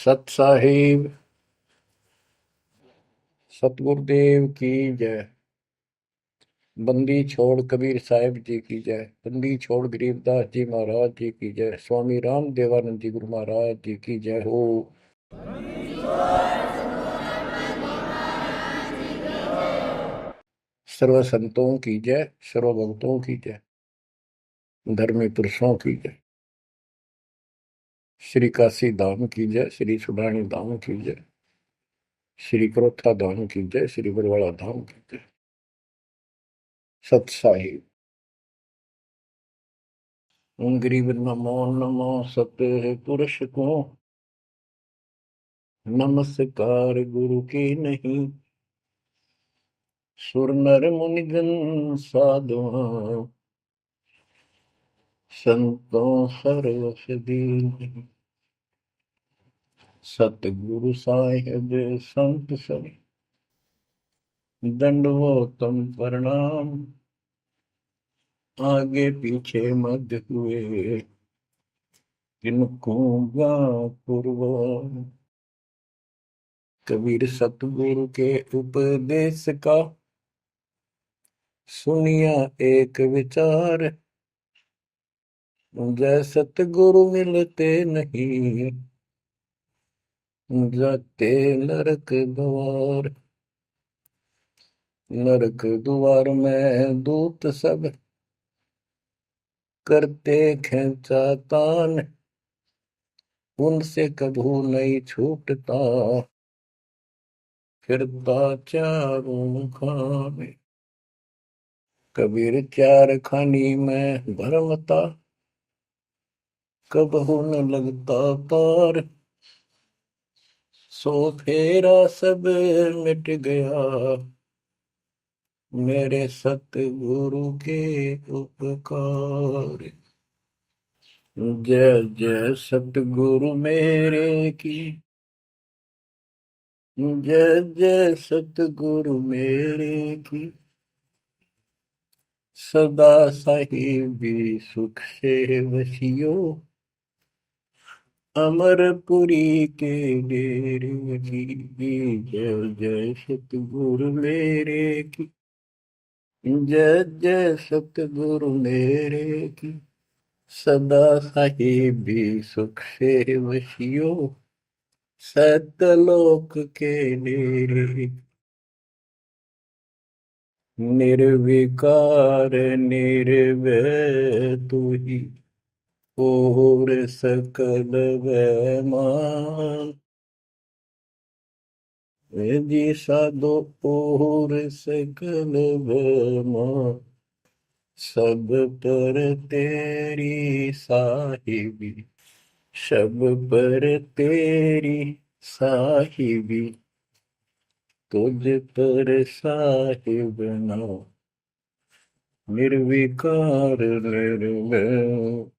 सत साहिब सतगुरुदेव की जय। बंदी छोड़ कबीर साहिब जी की जय। बंदी छोड़ गरीबदास जी महाराज जी की जय। स्वामी राम देवानंद जी गुरु महाराज जी की जय हो। सर्व संतों की जय, सर्व भक्तों की जय, धर्मी पुरुषों की जय। श्री काशी धाम की जय, श्री सुडानी धाम की जय, श्री क्रोथा धाम की जय, श्री बरवाड़ा धाम की जय। सत साहिब गरीब नमो नमो सत पुरुष को नमस्कार गुरु की नहीं। सुर नर मुनिगण साधुआ संतों सर्वस दीन। सतगुरु साहिब संत सब दंडवतम प्रणाम। आगे पीछे मध्य हुए किनको पूर्व। कबीर सतगुरु के उपदेश का सुनिया एक विचार। जय सतगुरु मिलते नहीं जाते नरक द्वार। नरक द्वार में दूत सब करते खेचातान। उनसे कभू नहीं छूटता फिरता चारों खाने। कबीर चार खानी में भरमता कबहू न लगता पार। सो फेरा सब मिट गया मेरे सतगुरु के उपकार। जय जय सतगुरु मेरे की जय जय सतगुरु मेरे की। सदा साहिबी सुख से वसियो अमरपुरी के डेरे की। जय जय सतगुरु मेरे की जय जय सतगुरु मेरे की। सदा साहिबी सुख से वसियो सतलोक के डेरे। निर्विकार निर्भय तू ही और सकल वैमान। जी साधो और सकल वैमान। सब पर तेरी साहिबी सब पर तेरी साहिबी। तुझ पर साहिब नाम निर्विकार निर्भय।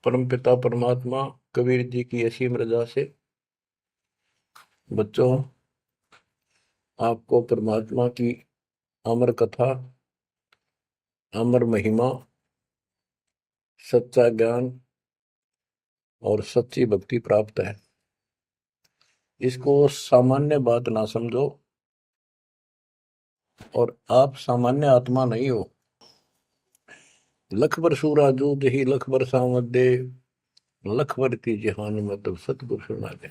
परमपिता परमात्मा कबीर जी की असीम रजा से बच्चों आपको परमात्मा की अमर कथा, अमर महिमा, सच्चा ज्ञान और सच्ची भक्ति प्राप्त है। इसको सामान्य बात ना समझो और आप सामान्य आत्मा नहीं हो। लख बर सूरा जूद ही लख बर सामद दे लख बर की जहान में तब सतगुरु सुना दे।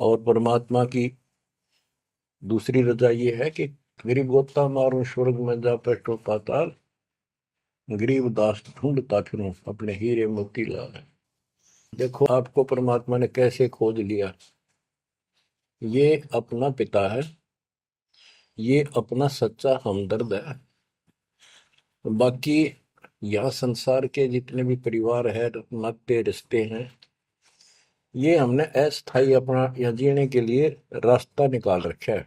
और परमात्मा की दूसरी रजा ये है कि गरीब गोता मारूं स्वर्ग में जा पेटो पाताल। गरीब दास ढूंढता फिरूं अपने हीरे मोती लाल। देखो आपको परमात्मा ने कैसे खोज लिया। ये अपना पिता है, ये अपना सच्चा हमदर्द है। बाकी यहाँ संसार के जितने भी परिवार है, नाते रिश्ते हैं, ये हमने अस्थाई अपना या जीने के लिए रास्ता निकाल रखा है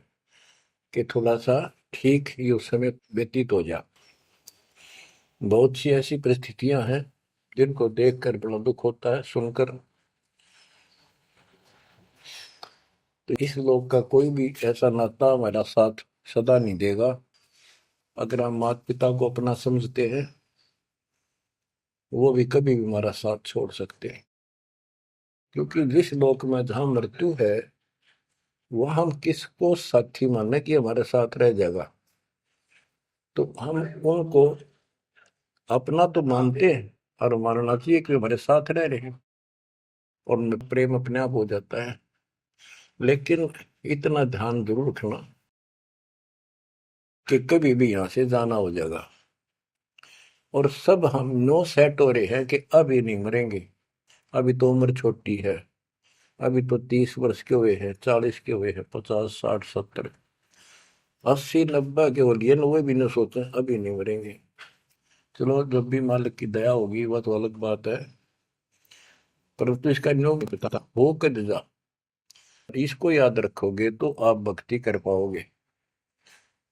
कि थोड़ा सा ठीक ये उस समय व्यतीत हो जा। बहुत सी ऐसी परिस्थितियां हैं जिनको देखकर बड़ा दुख होता है सुनकर। तो इस लोक का कोई भी ऐसा नाता हमारा साथ सदा नहीं देगा। अगर हम माता पिता को अपना समझते हैं वो भी कभी भी हमारा साथ छोड़ सकते हैं। क्योंकि जिस लोक में जहां मृत्यु है वह हम किसको साथी माने कि हमारे साथ रह जाएगा, तो हम उनको अपना तो मानते हैं और मानना चाहिए कि हमारे साथ रह रहे हैं और उनमें प्रेम अपने आप हो जाता है। लेकिन इतना ध्यान जरूर रखना कि कभी भी यहां से जाना हो जाएगा। और सब हम नो सेट हो रहे हैं कि अभी नहीं मरेंगे, अभी तो उम्र छोटी है, अभी तो 30 वर्ष के हुए हैं, 40 के हुए हैं, 50 60 70 80 90 के हो लिए, 90 भी न सोचे अभी नहीं मरेंगे। चलो जब भी मालिक की दया होगी वह तो अलग बात है, परंतु इसका नियम नहीं पता था हो कर जा। इसको याद रखोगे तो आप भक्ति कर पाओगे,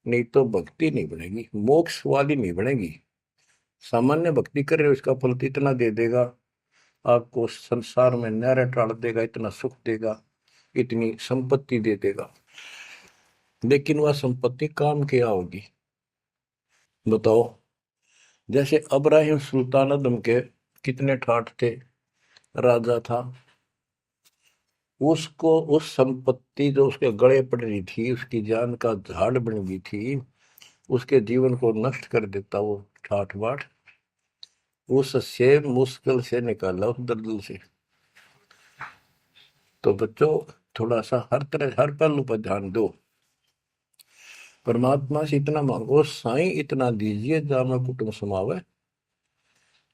नहीं तो भक्ति नहीं बनेगी, मोक्ष वाली नहीं बनेगी। सामान्य भक्ति कर रहे हो इसका फल तो इतना दे देगा, आपको संसार में न्यारा टाल देगा, इतना सुख देगा, इतनी संपत्ति दे देगा, लेकिन वह संपत्ति काम क्या होगी बताओ। जैसे अब्राहिम सुल्तानदम के कितने ठाठ थे, राजा था, उसको उस संपत्ति जो उसके गले पड़ रही थी, उसकी जान का झाड़ बन गई थी, उसके जीवन को नष्ट कर देता वो ठाठ बाट, उससे मुश्किल से निकाला उस दलदल से। तो बच्चों थोड़ा सा हर तरह हर पहलू पर ध्यान दो, परमात्मा से इतना मांगो, साईं इतना दीजिए जाम कुटुंब समावे,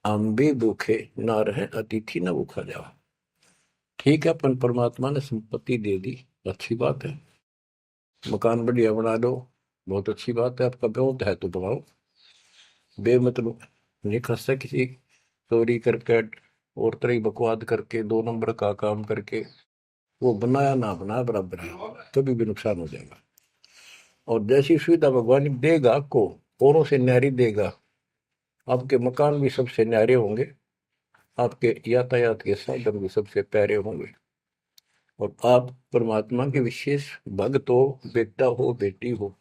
हम भी भूखे ना रहे अतिथि न भूखा जाओ। ठीक है, अपन परमात्मा ने संपत्ति दे दी, अच्छी बात है, मकान बढ़िया बना दो, बहुत अच्छी बात है, आपका ब्योत है तो बनाओ, बेमतलब नहीं खसता किसी चोरी करके और तरह बकवाद करके 2 नंबर का काम करके, वो बनाया ना बनाया बराबर है, कभी भी नुकसान हो जाएगा। और जैसी सुविधा भगवान देगा आपको, औरों से न्यारी देगा, आपके मकान भी सबसे न्यारे होंगे, आपके यातायात के साधन भी सबसे प्यारे होंगे, और आप परमात्मा के विशेष भक्त हो, बेटा हो बेटी हो,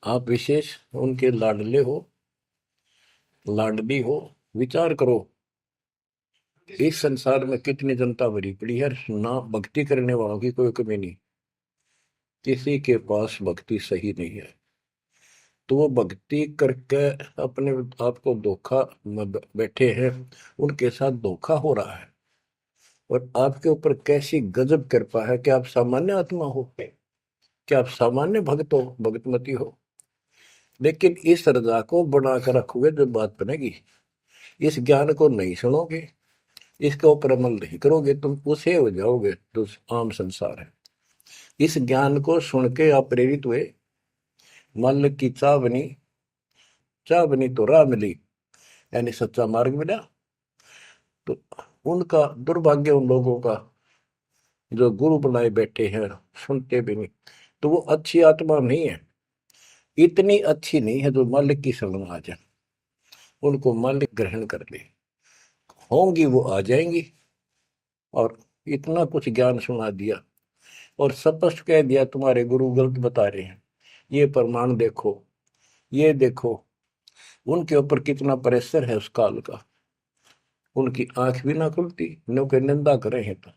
आप विशेष उनके लाडले हो लाडली हो। विचार करो इस संसार में कितनी जनता भरी पड़ी है, ना भक्ति करने वालों की कोई कमी नहीं, किसी के पास भक्ति सही नहीं है, तो वो भक्ति करके अपने आप को धोखा में बैठे हैं, उनके साथ धोखा हो रहा है। और आपके ऊपर कैसी गजब कृपा है कि आप सामान्य आत्मा हो, कि आप सामान्य भक्त हो, भगतमती हो, लेकिन इस रजा को बना कर रखोगे जो बात बनेगी, इस ज्ञान को नहीं सुनोगे, इसके ऊपर अमल नहीं करोगे, तुम उसे हो जाओगे जो आम संसार है। इस ज्ञान को सुन के आप प्रेरित हुए, मालिक की चाह बनी तो राह मिली, यानी सच्चा मार्ग मिला। तो उनका दुर्भाग्य उन लोगों का जो गुरु बनाए बैठे हैं, सुनते भी नहीं, तो वो अच्छी आत्मा नहीं है, इतनी अच्छी नहीं है जो मालिक की शरण आ जाए, उनको मालिक ग्रहण कर ले, होंगी वो आ जाएंगी। और इतना कुछ ज्ञान सुना दिया और स्पष्ट कह दिया तुम्हारे गुरु गलत बता रहे हैं, ये प्रमाण देखो, ये देखो, उनके ऊपर कितना प्रेशर है उस काल का, उनकी आंख भी ना खुलती, नो के निंदा करे हैं तो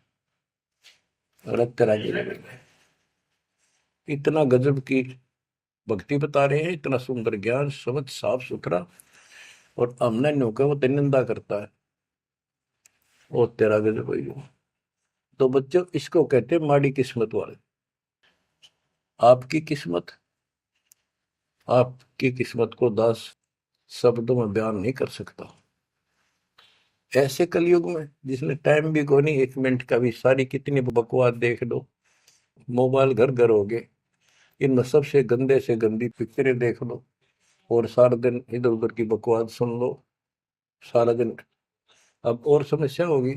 रक्त राजी लगेगा। इतना गजब की भक्ति बता रहे हैं, इतना सुंदर ज्ञान समझ साफ सुथरा, और हमने नो के वो तो निंदा करता है, वो तेरा गजब भाई। तो बच्चों इसको कहते हैं माड़ी किस्मत वाले। आपकी किस्मत, आपकी किस्मत को 10 शब्दों में बयान नहीं कर सकता। ऐसे कलयुग में जिसने टाइम भी को नहीं, 1 मिनट का भी, सारी कितनी बकवास देख लो, मोबाइल घर घर हो गए, इनमें सबसे गंदे से गंदी पिक्चरें देख लो, और सारा दिन इधर उधर की बकवास सुन लो सारा दिन। अब और समस्या होगी,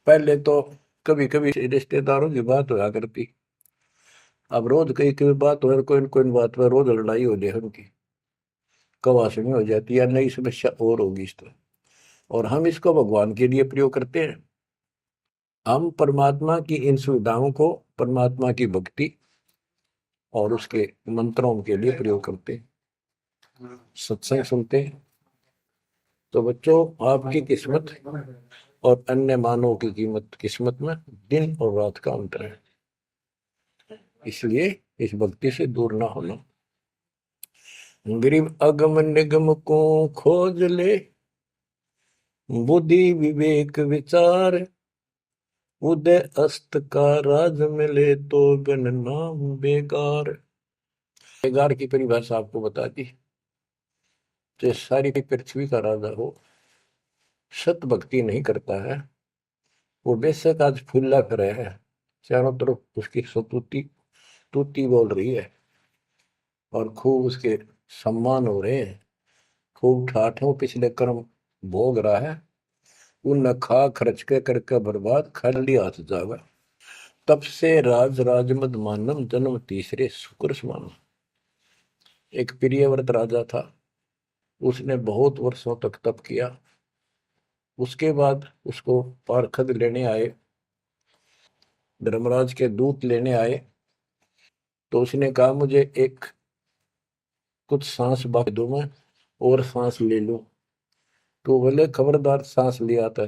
पहले तो कभी कभी रिश्तेदारों की बात होया करती, अब रोज कई कई बात हो, कोई न कोई बात पर रोज लड़ाई हो जाए उनकी, कवासनी हो जाती है, नई समस्या और होगी इस तरह। और हम इसको भगवान के लिए प्रयोग करते हैं, हम परमात्मा की इन सुविधाओं को, परमात्मा की भक्ति और उसके मंत्रों के लिए प्रयोग करते हैं, सत्संग सुनते हैं। तो बच्चों आपकी किस्मत और अन्य मानव की कीमत किस्मत में दिन और रात का अंतर है। इसलिए इस भक्ति से दूर ना होना। गरीब अगम निगम को खोज ले, बुद्धि विवेक विचार, उदय अस्त का राज मिले तो बिन नाम बेगार। बेगार की परिभाषा आपको बता दी। तो सारी पृथ्वी का राजा हो, सत भक्ति नहीं करता है, वो बेशक आज फूला करे है, चारों तरफ उसकी सतुति तूती बोल रही है और खूब उसके सम्मान हो रहे हैं, खूब ठाठों पिछले कर्म भोग रहा है, उन खा खर्च के करके बर्बाद खाली हाथ जागा। तब से राज राजमद मानम जन्म तीसरे शुक्र समान। एक प्रियव्रत राजा था, उसने बहुत वर्षों तक तप किया। उसके बाद उसको पार्षद लेने आए, धर्मराज के दूत लेने आए। तो उसने कहा मुझे एक कुछ सांस बाकी दो, मैं और सांस ले लूं। तो बोले खबरदार, सांस लिया था,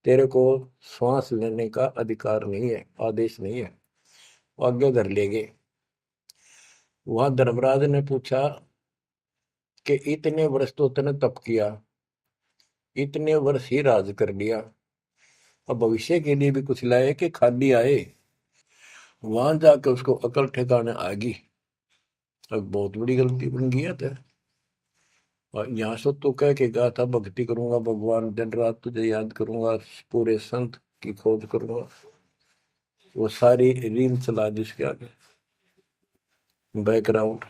तेरे को श्वास लेने का अधिकार नहीं है, आदेश नहीं है। आगे धर ले गए। वहां धर्मराज ने पूछा कि इतने वर्ष तो तूने तप किया, इतने वर्ष ही राज कर लिया, अब भविष्य के लिए भी कुछ लाए कि खाली आए। वहां जाकर उसको अकल ठिकाने आ गई, अब बहुत बड़ी गलती बन गई है। और यहाँ से तो कह के गया था भक्ति करूंगा भगवान, दिन रात तुझे याद करूंगा, पूरे संत की खोज करूंगा। वो सारी रील चला दी उसके आगे, बैकग्राउंड।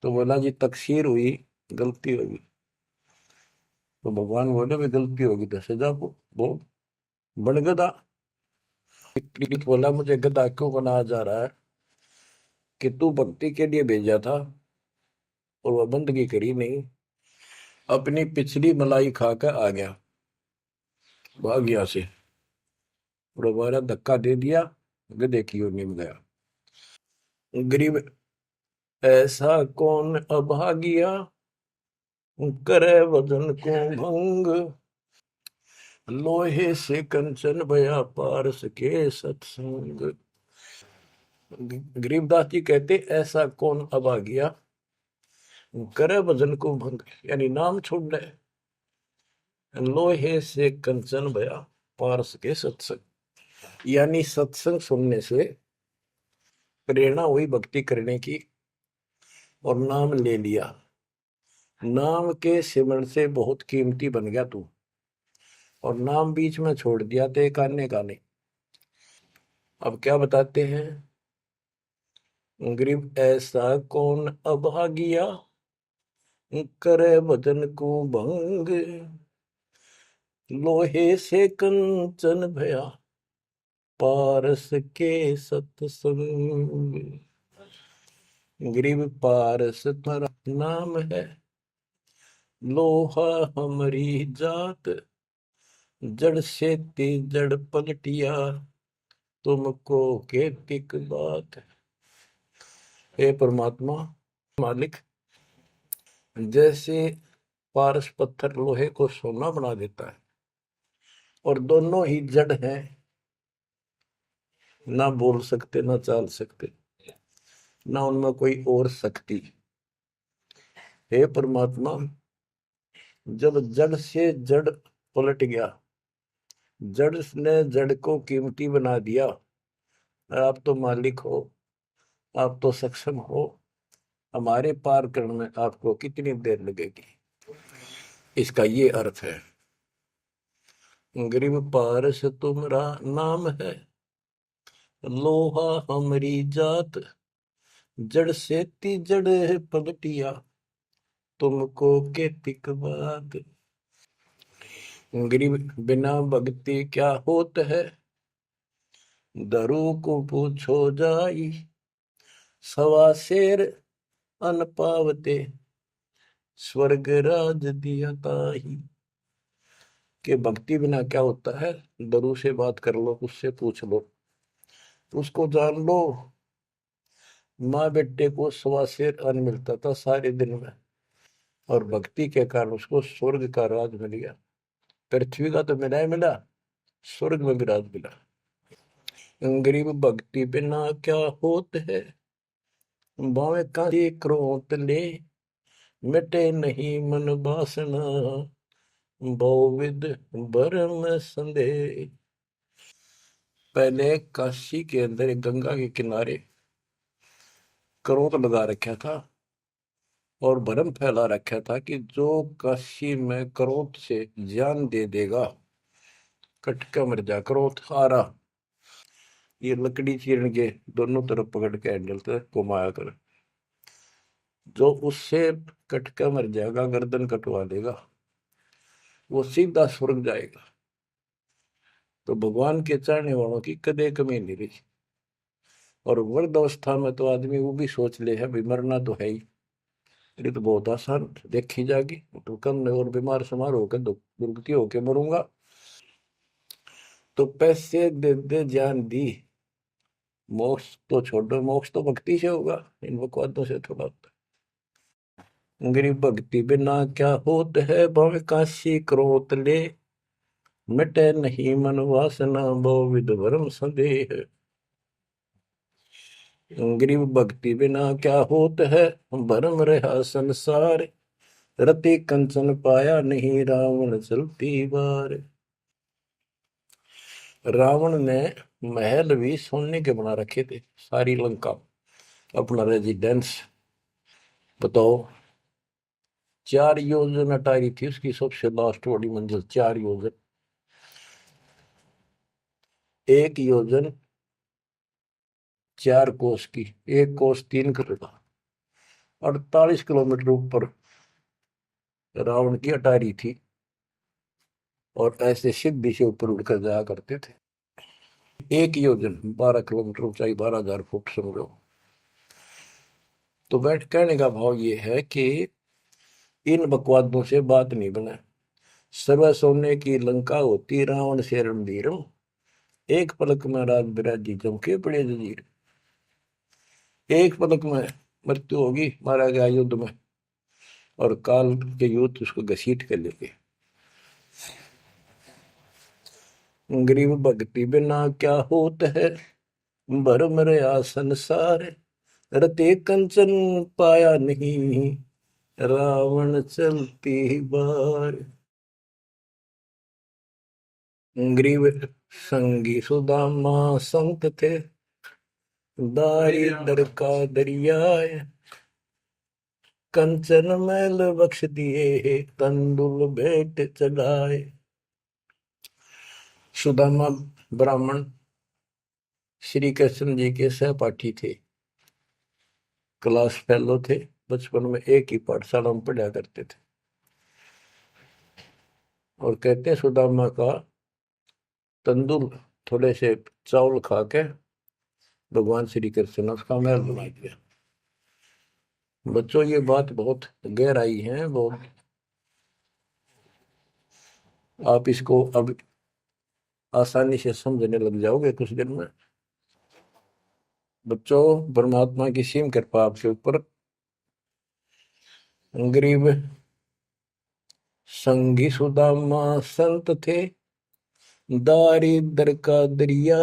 तो बोला जी तकसीर हुई, गलती होगी। तो भगवान बोले भी गलती होगी तो सजा वो बन गधा। बोला मुझे गधा क्यों बनाया जा रहा है कि तू भक्ति के लिए भेजा था और वह बंदगी करी नहीं, अपनी पिछली मलाई खाकर आ गया, भाग गया से, और हमारा धक्का दे दिया, गधे की ओर निम गया। गरीब ऐसा कौन अभागिया, करे वजन को भंग, लोहे से कंचन भया पारस के सत्संग। गरीबदास जी कहते ऐसा कौन अभागिया, करे भजन को भंग, यानी नाम छोड़ दे, लोहे से कंचन भया पारस के सत्संग, यानी सत्संग सुनने से प्रेरणा हुई भक्ति करने की और नाम ले लिया। नाम के सिमरण से बहुत कीमती बन गया तू, और नाम बीच में छोड़ दिया तो एक आने का नहीं। अब क्या बताते हैं, गरीब ऐसा कौन अभागिया, करे भजन को भंग, लोहे से कंचन भया पारस के सत्संग। गरीब पारस तुम्हारा नाम है, लोहा हमारी जात, जड़ से ती जड़ पलटिया, तुमको केतिक बात। हे परमात्मा मालिक, जैसे पारस पत्थर लोहे को सोना बना देता है, और दोनों ही जड़ हैं, ना बोल सकते ना चाल सकते, ना उनमें कोई और शक्ति। हे परमात्मा, जब जड़ से जड़ पलट गया, जड़ ने जड़ को कीमती बना दिया, आप तो मालिक हो, आप तो सक्षम हो, हमारे पार करने में आपको कितनी देर लगेगी। इसका ये अर्थ है, गरीब पारस तुम्हारा नाम है, लोहा हमारी जात, जड़ से ती जड़ है पलटिया, तुमको के तिक बात। गरीब बिना भक्ति क्या होत है, दरू को पूछो जाई, सवा शेर अन पावते, स्वर्ग राज दिया ताही। कि भक्ति बिना क्या होता है, दरू से बात कर लो, उससे पूछ लो, उसको जान लो। माँ बेटे को सवा शेर अन्न मिलता था सारे दिन में, और भक्ति के कारण उसको स्वर्ग का राज मिल गया। पृथ्वी का तो मिला ही मिला, स्वर्ग में भी राज मिला। गरीब भक्ति बिना क्या होत है, बावे का क्रोध ले, मिटे नहीं मन वासना, बहुविध भरम संदेह। पहले काशी के अंदर एक गंगा के किनारे क्रोध लगा रखा था और भरम फैला रखा था कि जो काशी में क्रोध से जान दे देगा, कटका मर जा। क्रोध आ रहा, ये लकड़ी चीरन के दोनों तरफ पकड़ के हैंडल से घुमाया कर, जो उससे कटका मर जाएगा, गर्दन कटवा देगा, वो सीधा स्वर्ग जाएगा। तो भगवान के चाहने वालों की कदे कमी नहीं रही। और वृद्ध अवस्था में तो आदमी वो भी सोच ले है भी मरना तो है ही, ये तो बहुत आसान देखी जाएगी, तो कम और बीमार समार होकर दुर्गति होके मरूंगा। तो पैसे दे दे जान दी, मोक्ष तो छोड़ो, मोक्ष तो भक्ति से होगा, इन बकवादों से थोड़ा होता है। गरीब भक्ति बिना क्या होत है, भव काशी क्रोध ले, मिटे नहीं मन वासना, बहुविध भरम संदेह। गरीब भक्ति बिना क्या होत है, भरम रहा संसार, रति कंचन पाया नहीं, रावण चलती बार। रावण ने महल भी सोने के बना रखे थे, सारी लंका अपना रेजिडेंस। बताओ, 4 योजन अटारी थी उसकी सबसे लास्ट वाली मंजिल, 4 योजन। 1 योजन 4 कोस की, 1 कोस 3 किलोमीटर, 48 किलोमीटर ऊपर रावण की अटारी थी। और ऐसे सीधी से ऊपर उड़कर जाया करते थे। 1 योजन 12 किलोमीटर ऊंचाई, 12,000 फुट समझो। तो बैठ कहने का भाव ये है कि इन बकवादों से बात नहीं बना। सर्व सोने की लंका होती, रावण से रणधीरम, एक पलक में राज बिराजी जमके पड़े जजीर। एक पलक में मृत्यु होगी, मारा गया युद्ध में, और काल के युद्ध उसको घसीट कर लेंगे। गरीब भक्ति बिना क्या होत है, भरम रया संसार, रते कंचन पाया नहीं, रावण चलती बार। गरीब संगी सुदामा संत थे, दारिद्र का दरिया, कंचन मैल बख्श दिए, तंदुल भेंट चढ़ाए। सुदामा ब्राह्मण श्री कृष्ण जी के सहपाठी थे, क्लास फेलो थे, बचपन में एक ही पाठशाला में पढ़ा करते थे। और कहते हैं सुदामा का तंदुल थोड़े से चावल खा के भगवान श्री कृष्ण ने उसका महल बना दिया। बच्चों, ये बात बहुत गहराई है, बहुत आप इसको अब आसानी से समझने लग जाओगे कुछ दिन में। बच्चों, परमात्मा की सीम कृपा आपके ऊपर। गरीब संगी सुदामा संत थे, दारिद्र का दरिया,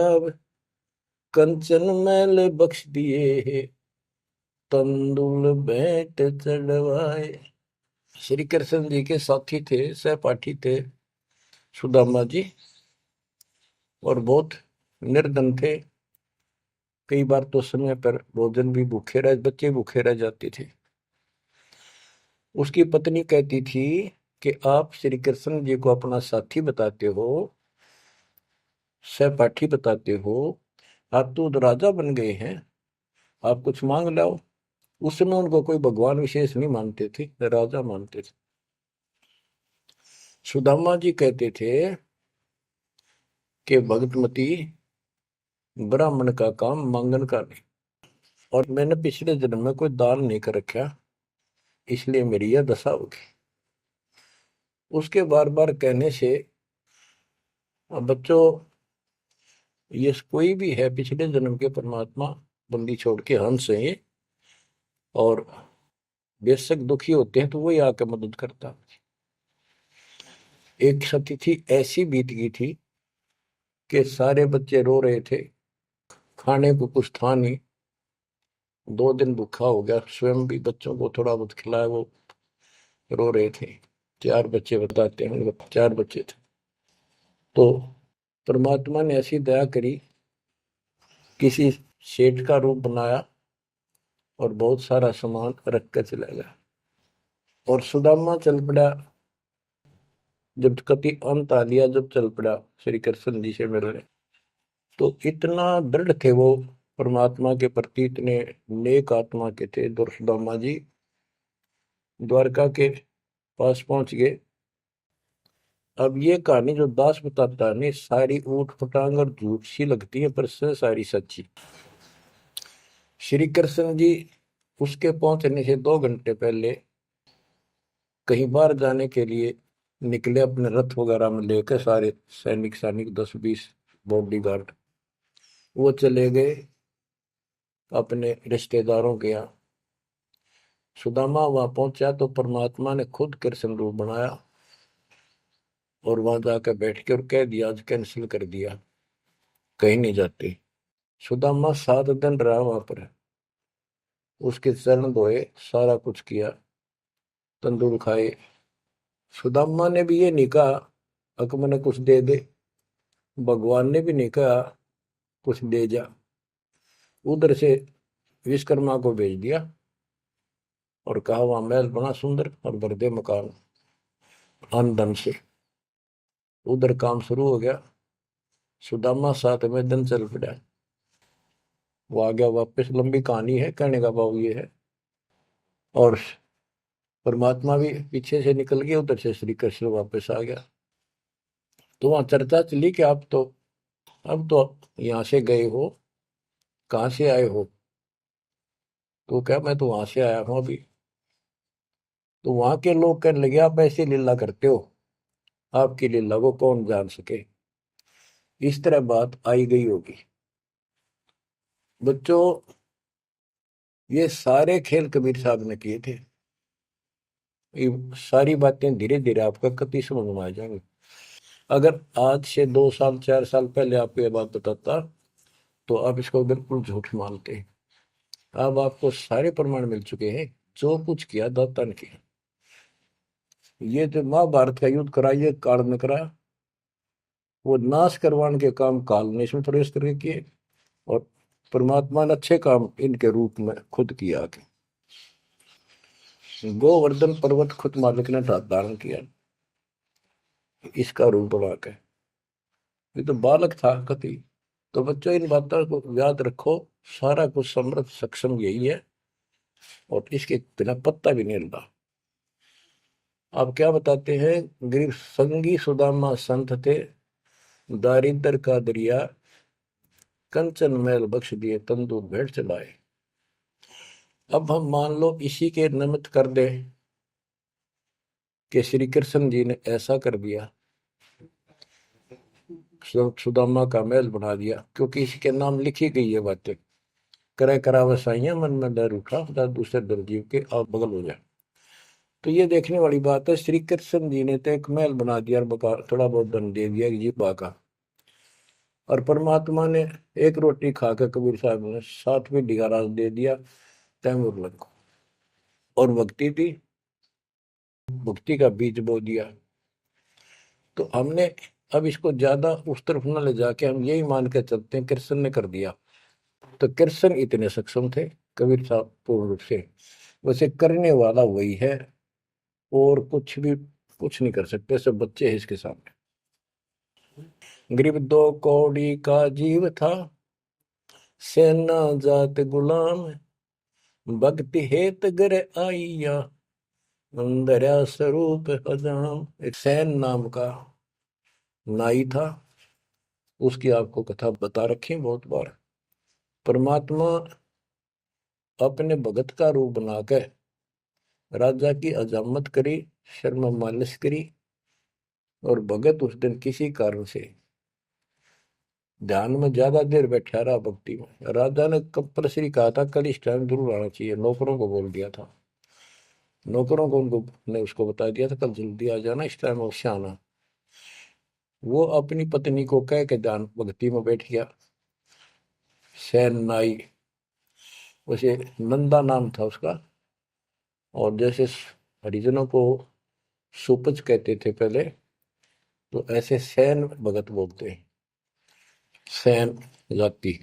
कंचन मैल बख्श दिए, तंदुल भेंट चढ़वाए। श्री कृष्ण जी के साथी थे, सहपाठी थे सुदामा जी, और बहुत निर्धन थे। कई बार तो समय पर भोजन भी भूखे रह, बच्चे भूखे रह जाते थे। उसकी पत्नी कहती थी कि आप श्री कृष्ण जी को अपना साथी बताते हो, सहपाठी बताते हो, आप तो राजा बन गए हैं, आप कुछ मांग लाओ। उस समय उनको कोई भगवान विशेष नहीं मानते थे, राजा मानते थे। सुदामा जी कहते थे कि भगतमती, ब्राह्मण का काम मांगन का नहीं, और मैंने पिछले जन्म में कोई दान नहीं कर रखा, इसलिए मेरी यह दशा होगी। उसके बार बार कहने से, अब बच्चों, ये कोई भी है पिछले जन्म के परमात्मा बंदी छोड़ के हंस है, और बेशक दुखी होते हैं तो वही आके मदद करता। एक तिथि ऐसी बीत गई थी कि सारे बच्चे रो रहे थे, खाने को कुछ था नहीं, 2 दिन भूखा हो गया, स्वयं भी बच्चों को थोड़ा बहुत खिलाया, वो रो रहे थे। 4 बच्चे बताते हैं, 4 बच्चे थे। तो परमात्मा ने ऐसी दया करी, किसी सेठ का रूप बनाया और बहुत सारा सामान रख कर चला गया। और सुदामा चल पड़ा, जब कति अंत आ लिया, जब चल पड़ा श्री कृष्ण जी से मिलने, तो इतना दृढ़ थे वो परमात्मा के प्रति, इतने नेक आत्मा के थे। दुर्सुदामा जी द्वारका के पास पहुंच गए। अब ये कहानी जो दास बताता है नहीं, सारी ऊट पटांग और झूठ सी लगती है, पर सारी सच्ची। श्री कृष्ण जी उसके पहुंचने से 2 घंटे पहले कहीं बाहर जाने के लिए निकले, अपने रथ वगैरह में लेकर सारे सैनिक सैनिक 10-20 बॉडी गार्ड। वो चले गए अपने रिश्तेदारों के यहाँ। सुदामा वहां पहुंचा तो परमात्मा ने खुद कृष्ण रूप बनाया और वहां जाकर बैठ के और कह दिया, आज कैंसिल कर दिया, कहीं नहीं जाते। सुदामा 7 दिन रहा वहां पर, उसके चरण धोए, सारा कुछ किया, तंदूर खाए। सुदामा ने भी ये नहीं कहा अक मैंने कुछ दे दे, भगवान ने भी नहीं कहा कुछ दे जा। उधर से विश्वकर्मा को भेज दिया और कहा वहां महल बना सुंदर और भर दे मकान आमदन से। उधर काम शुरू हो गया। सुदामा 7वें दिन चल पड़ा, वो आ गया वापस। लंबी कहानी है, कहने का भाव ये है। और परमात्मा भी पीछे से निकल गया, उधर से श्री कृष्ण वापस आ गया। तो वहां चर्चा चली कि आप तो अब तो यहाँ से गए हो, कहाँ से आए हो? तो क्या, मैं तो वहां से आया हूं अभी। तो वहां के लोग कहने लगे, आप ऐसी लीला करते हो, आपकी लीला को कौन जान सके। इस तरह बात आई गई होगी। बच्चों, ये सारे खेल कबीर साहब ने किए थे। ये सारी बातें धीरे धीरे आपका कति समझ में आ जाएंगी। अगर आज से 2 साल 4 साल पहले आपको ये बात बताता तो आप इसको बिल्कुल झूठ मानते। अब आपको सारे प्रमाण मिल चुके हैं, जो कुछ किया दाता ने किया। ये जो महाभारत का युद्ध करा, ये काल ने करा, वो नाश करवाने के काम काल ने इसमें प्रवेश करके किए, और परमात्मा ने अच्छे काम इनके रूप में खुद किया। गोवर्धन पर्वत खुद मालिक ने धारण किया इसका रूप बना के। ये तो बालक था कति। तो बच्चों, इन बातों को याद रखो, सारा कुछ समर्थ सक्षम यही है, और इसके बिना पत्ता भी नहीं हिलता। आप क्या बताते हैं, गरीब संगी सुदामा संत थे, दारिद्र का दरिया कंचन मैल बख्श दिए, तंदूर भेंट चलाए। अब हम मान लो इसी के निमित्त कर दे कि श्री कृष्ण जी ने ऐसा कर दिया, सुदामा का महल बना दिया, क्योंकि इसके नाम लिखी गई है बातें। करे करा वसाइया मन में डर उठा, दूसरे दर्जीव के आप बगल हो जाए। तो ये देखने वाली बात है। श्री कृष्ण जी ने तो एक महल बना दिया और थोड़ा बहुत धन दे दिया जी का। और परमात्मा ने एक रोटी खाकर कबीर साहब ने 7वीं रात दे दिया तैमूर लग को, और भक्ति थी, भक्ति का बीज बो दिया। तो हमने अब इसको ज्यादा उस तरफ न ले जाके हम यही मान के चलते हैं कृष्ण ने कर दिया। तो कृष्ण इतने सक्षम थे, कबीर साहब पूर्ण रूप से। वैसे करने वाला वही है, और कुछ नहीं कर सकते, सब बच्चे हैं इसके सामने। गरीब 2 कौड़ी का जीव था, सेना जात गुलाम, भक्ति हेत गर आइया, अंदर स्वरूप हजाम। एक सैन नाम का नाई था, उसकी आपको कथा बता रखी बहुत बार। परमात्मा अपने भगत का रूप बनाकर राजा की अजामत करी, शर्मा मालिश करी, और भगत उस दिन किसी कारण से ध्यान में ज्यादा देर बैठा रहा, भक्ति में। राजा ने कंपल्सरी कहा था कल इस टाइम जरूर आना चाहिए, नौकरों को बोल दिया था। नौकरों को उनको ने उसको बता दिया था कल जल्दी आ जाना, इस टाइम अवश्य आना। वो अपनी पत्नी को कह के ध्यान भक्ति में बैठ गया। सैन नाई, उसे नंदा नाम था उसका। और जैसे हरिजनों को सुपच कहते थे पहले, तो ऐसे सैन भगत बोलते हैं, सैन जाति।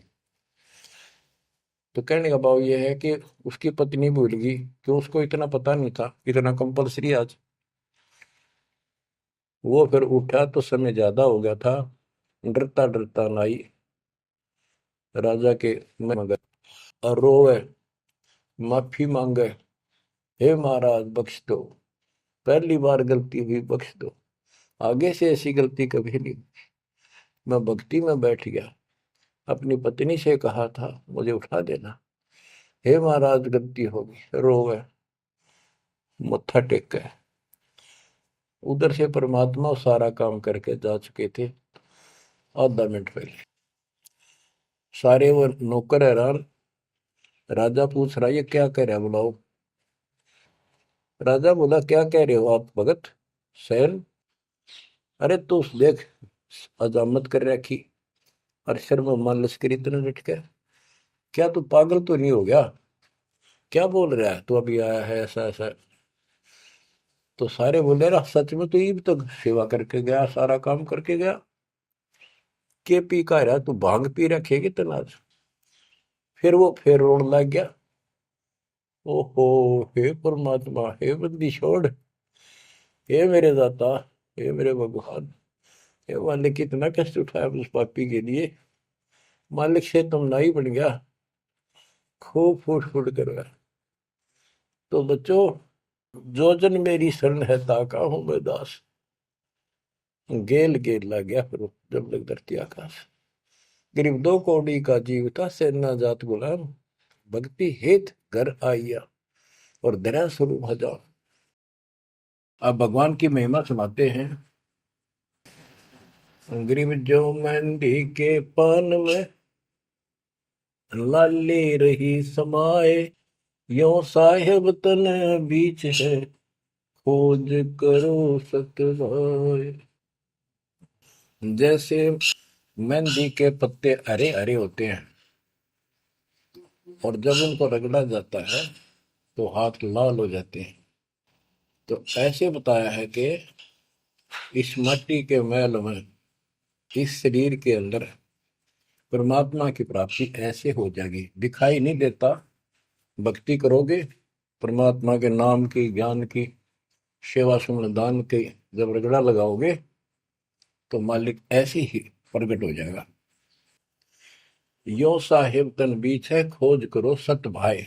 तो कहने का भाव ये है कि उसकी पत्नी भूल गई कि उसको इतना पता नहीं था, इतना कंपलसरी आज। वो फिर उठा तो समय ज्यादा हो गया था, डरता डरता नाई राजा के मगर और रोवे, माफी मांगे, हे महाराज बख्श दो, पहली बार गलती हुई, बख्श दो, आगे से ऐसी गलती कभी नहीं। मैं भक्ति में बैठ गया, अपनी पत्नी से कहा था मुझे उठा देना, हे महाराज गलती होगी, रोवे, मत्था टेक गए। उधर से परमात्मा सारा काम करके जा चुके थे आधा मिनट पहले। सारे वो नौकर हैरान। राजा पूछ रहा, ये क्या कह रहा है, बुलाओ। राजा बोला, क्या कह रहे हो आप भगत सैन? अरे तू देख, अजामत कर रखी, और शर्म मान लश्करी इतना डट के, क्या तू पागल तो नहीं हो गया? क्या बोल रहा है तू, अभी आया है ऐसा ऐसा? तो सारे बोले, रहा सच में तू ईब तक सेवा करके गया, सारा काम करके गया, के पी का रहा तू, भांग पी रखेगी तनाज? फिर रोने लग गया। ओहो, हे परमात्मा, हे बंदी छोड़, हे मेरे दाता, हे मेरे भगवान, हे मालिक, कितना कष्ट उठाया उस पापी के लिए, मालिक से तुम ना ही बन गया, खूब फूट फूट कर रहा। तो बच्चों, जो जन मेरी शरण है ताका हूं मैं दास, गेल गेल ला गया फिर जब लग धरती आकाश। गरीब दो कौड़ी का जीव था, सेना जात गुलाम, भक्ति हेत घर आइया, और दया स्वरूप हजार। अब भगवान की महिमा सुनाते हैं। गरीब जो मेहंदी के पान में लाली रही समाए, यो साहेब तन बीच है, खोज करो सतवाए। जैसे मेहंदी के पत्ते हरे हरे होते हैं, और जब उनको रगड़ा जाता है तो हाथ लाल हो जाते हैं, तो ऐसे बताया है कि इस मट्टी के मैल में, इस शरीर के अंदर परमात्मा की प्राप्ति ऐसे हो जाएगी, दिखाई नहीं देता। भक्ति करोगे, परमात्मा के नाम की, ज्ञान की, सेवा सुमन दान की जब रगड़ा लगाओगे, तो मालिक ऐसे ही प्रकट हो जाएगा। यो साहेब तन बीच है, खोज करो सत भाई,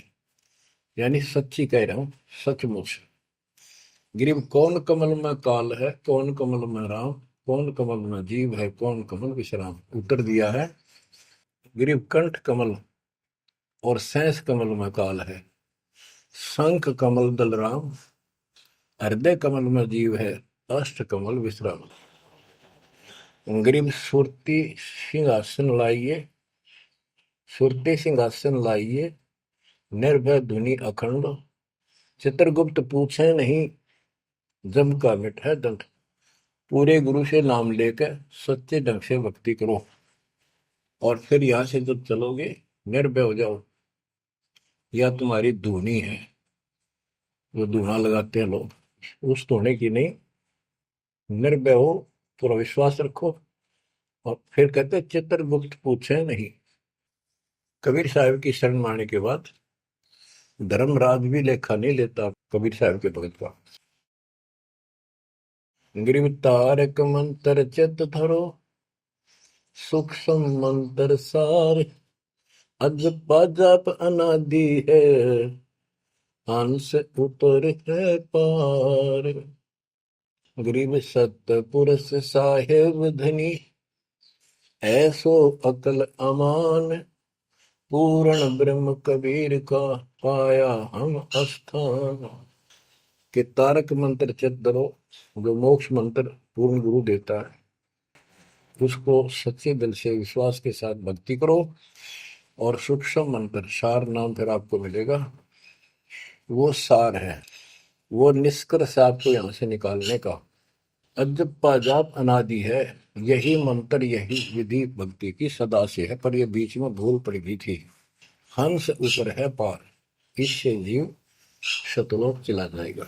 यानी सच्ची कह रहा हूं, सचमुच। गिरीब कौन कमल में काल है, कौन कमल में राम, कौन कमल में जीव है, कौन कमल विश्राम। उत्तर दिया है, गिरीब कंठ कमल और सैंस कमल में काल है, शंख कमल दल राम, हृदय कमल में जीव है, अष्ट कमल विश्राम। गरीब सुरती सिंहासन लाइए, सुरती सिंहासन लाइए, निर्भय धुनि अखंड, चित्रगुप्त पूछे नहीं, जम का मिट है दंड। पूरे गुरु से नाम लेकर सच्चे ढंग से भक्ति करो, और फिर यहां से जब चलोगे निर्भय हो जाओ। या तुम्हारी धुनी है, वो धुना लगाते हैं लोग, उस धुने की नहीं, निर्भय हो, पूरा विश्वास रखो। और फिर कहते चित्रगुप्त पूछे नहीं। कबीर साहब की शरण माने के बाद धर्मराज भी लेखा नहीं लेता कबीर साहब के भगत का। गिरिव तारक मंत्र चित धरो, सूक्ष्म मंत्र सार, अज पाजाप अनादि है, हंस उतर है पार। गरीब सतपुरुष साहेब धनी, ऐसो अकल अमान, पूर्ण ब्रह्म कबीर का, पाया हम स्थान। कि तारक मंत्र चित धरो, जो मोक्ष मंत्र पूर्ण गुरु देता है, उसको सच्चे दिल से विश्वास के साथ भक्ति करो। और सूक्ष्म मंत्र, सार नाम फिर आपको मिलेगा, वो सार है, वो निष्कर्ष आपको यहां से निकालने का। अजब पाजाब अनादि है, यही मंत्र यही विधि भक्ति की सदा से है। पर ये बीच में भूल पड़ गई थी। हंस ऊपर है पार, इससे जीव शतलोक चला जाएगा।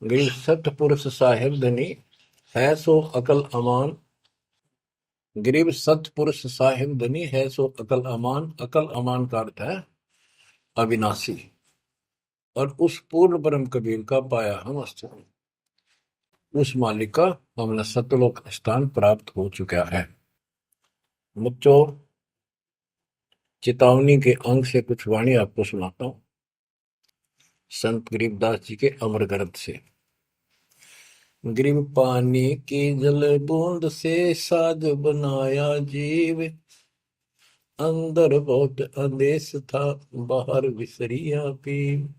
गिर सतपुरुष साहिब धनी, है सो अकल अमान। गरीब सतपुरुष साहिब धनी, है सो अकल अमान। अकल अमान का अर्थ है अविनाशी। और उस पूर्ण ब्रह्म कबीर का पाया हम स्थान, उस मालिक का हमें सतलोक स्थान प्राप्त हो चुका है। बच्चों, चेतावनी के अंक से कुछ वाणी आपको सुनाता हूं, संत गरीबदास जी के अमर ग्रंथ से। गरीब पानी की जल बूंद से साज बनाया जीव, अंदर बहुत अंदेश था, बाहर विसरिया पीव।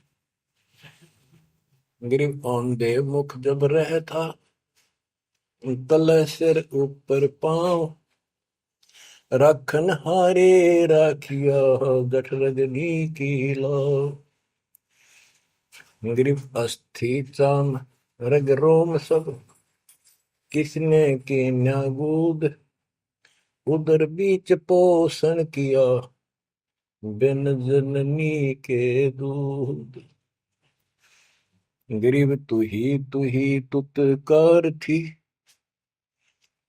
गरीब औंधे मुख जब रह था, तल सिर ऊपर पांव। राखन हारे राखिया, जठ रजनी की लाओ। गरीब अस्थि चाम रग रोम सब, किसने की न्यागूद। उदर बीच पोषण किया, बिन जननी के दूध। गरीब तू ही तुतकार थी,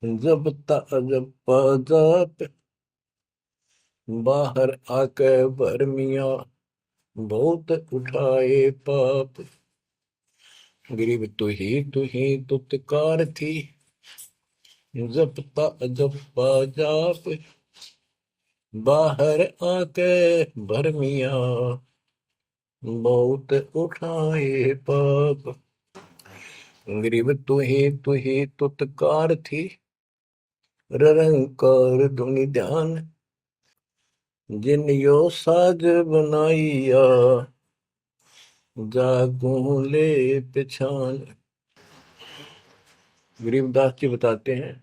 जब जब जाप। बाहर आके भरमिया, बहुत उठाए पाप। गरीब तू ही तुतकार थी, जब जाप। बाहर आके भरमिया, बहुत उठाए पाप। गरीब तू ही तुतकार थी, निरंकार धुनि ध्यान। जिन यो साज बनाइया, जागू ले पिछान। गरीबदास जी बताते हैं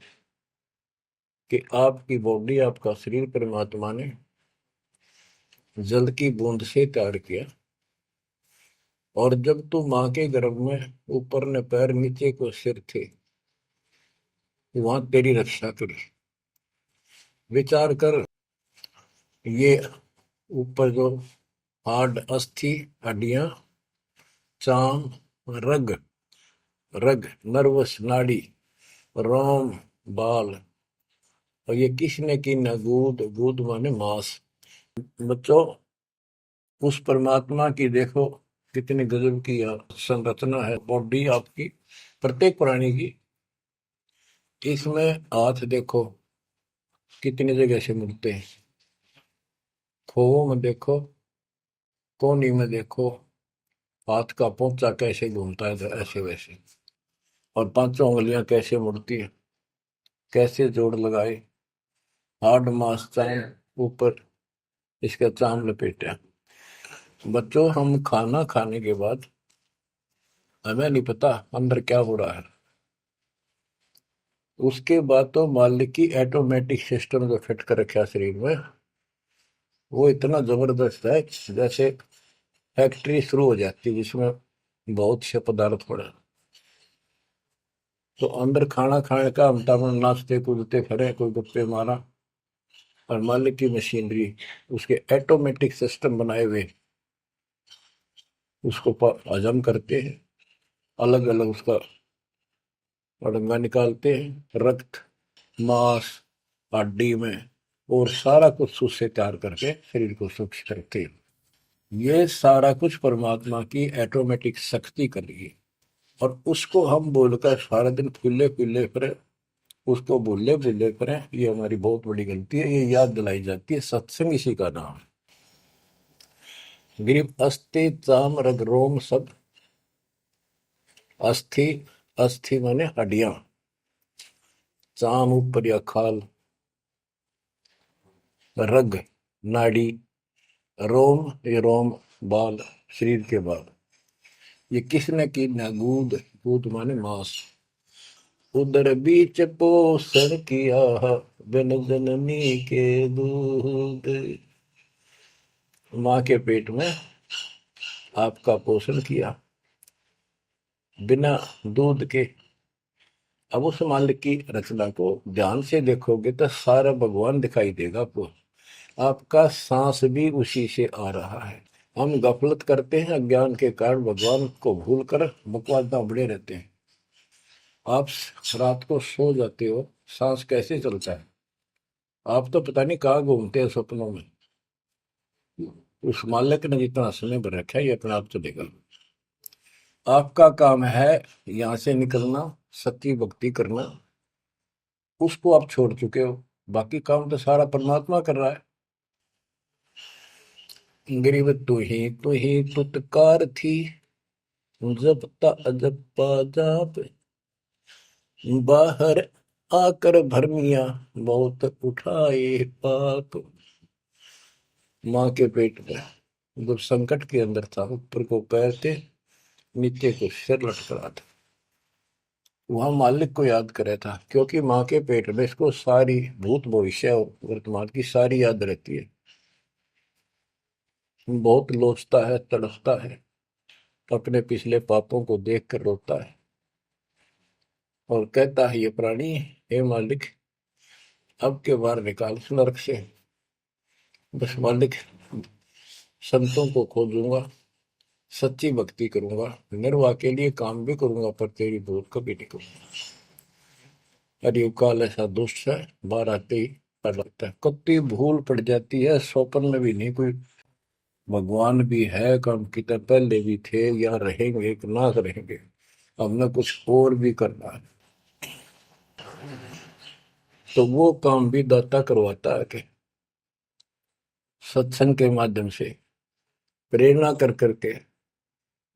कि आपकी बॉडी, आपका शरीर परमात्मा ने जल की बूंद से तैयार किया। और जब तू माँ के गर्भ में ऊपर ने पैर नीचे को सिर थे, वहां तेरी रक्षा करी। विचार कर, ये ऊपर जो हार्ड अस्थि हड्डियां, चाम, रग रग नर्वस नाड़ी, रोम बाल, और ये किसने की न गूद। गूद माने मांस। बच्चों, उस परमात्मा की देखो कितनी गजब की संरचना है बॉडी आपकी, प्रत्येक प्राणी की। इसमें हाथ देखो कितनी जगह से मिलते हैं। खोओ में देखो, कोहनी में देखो, हाथ का पोंचा कैसे घूमता है, ऐसे वैसे। और पांचों उंगलियां कैसे मुड़ती है, कैसे जोड़ लगाए। हार्ड मास चाम ऊपर, इसका चाम लपेटा। बच्चों, हम खाना खाने के बाद हमें नहीं पता अंदर क्या हो रहा है। उसके बाद तो मालिक की ऑटोमेटिक सिस्टम जो फिट कर रखा शरीर में, वो इतना जबरदस्त है जैसे फैक्ट्री शुरू हो जाती है जिसमें बहुत से पदार्थ पड़े। तो अंदर खाना खाने का हम नाचते कूदते खड़े, कोई गप्पे मारा। और मालिक की मशीनरी, उसके ऑटोमेटिक सिस्टम बनाए हुए, उसको हजम करते हैं। अलग अलग उसका अड़ंगा निकालते हैं, रक्त मांस हड्डी में, और सारा कुछ उससे तैयार करके शरीर को सुरक्षित रखते हैं। ये सारा कुछ परमात्मा की ऑटोमेटिक शक्ति कर रही है। और उसको हम बोलकर सारा दिन फूले फूले फिरे, उसको भूले भूले करें, ये हमारी बहुत बड़ी गलती है। ये याद दिलाई जाती है, सत्संग इसी का नाम है। गरीब अस्थि चाम रग रोम सब। अस्थि, अस्थि माने हड्डियां, चाम ऊपर या खाल, रग नाड़ी, रोम ये रोम बाल, शरीर के बाल। ये किसने की ना गूद। गूद माने मांस। उदर बीच पोषण किया, बिन जननी के दूध। माँ के पेट में आपका पोषण किया बिना दूध के, अब उस मालिक की रचना को ध्यान से देखोगे तो सारा भगवान दिखाई देगा आपको। आपका सांस भी उसी से आ रहा है। हम गफलत करते हैं, अज्ञान के कारण भगवान को भूलकर बकवास बड़े रहते हैं। आप रात को सो जाते हो, सांस कैसे चलता है? आप तो पता नहीं कहाँ घूमते हैं सपनों में। उस मालिक ने जितना समय भर रखा है ये अपने आप चलेगा। आपका काम है यहाँ से निकलना, सच्ची भक्ति करना। उसको आप छोड़ चुके हो, बाकी काम तो सारा परमात्मा कर रहा है। गरीब तू ही तुतकार थी, जपता अजपा जाप, बाहर आकर भरमिया बहुत उठाए पाप। माँ के पेट में जब संकट के अंदर था, ऊपर को पैर थे, नीचे को सिर लटका था, वहां मालिक को याद करे था, क्योंकि माँ के पेट में इसको सारी भूत भविष्य और वर्तमान की सारी याद रहती है। बहुत लोचता है, तड़पता है, अपने पिछले पापों को देख कर रोता है और कहता है ये प्राणी, हे मालिक अब के बार निकाल इस नरक से। बस मालिक, संतों को खोजूंगा, सच्ची भक्ति करूंगा, निर्वाह के लिए काम भी करूंगा, पर तेरी भूत कभी नहीं करूंगा। अरे काल ऐसा दुष्ट है, बाहर आते ही डर लगता है। कत्ती भूल पड़ जाती है, स्वप्न में भी नहीं कोई भगवान भी है, काम की तरह पहले भी थे या रहेंगे कि ना रहेंगे, हमने कुछ और भी करना है। तो वो काम भी दाता करवाता है कि सत्संग के माध्यम से प्रेरणा कर करके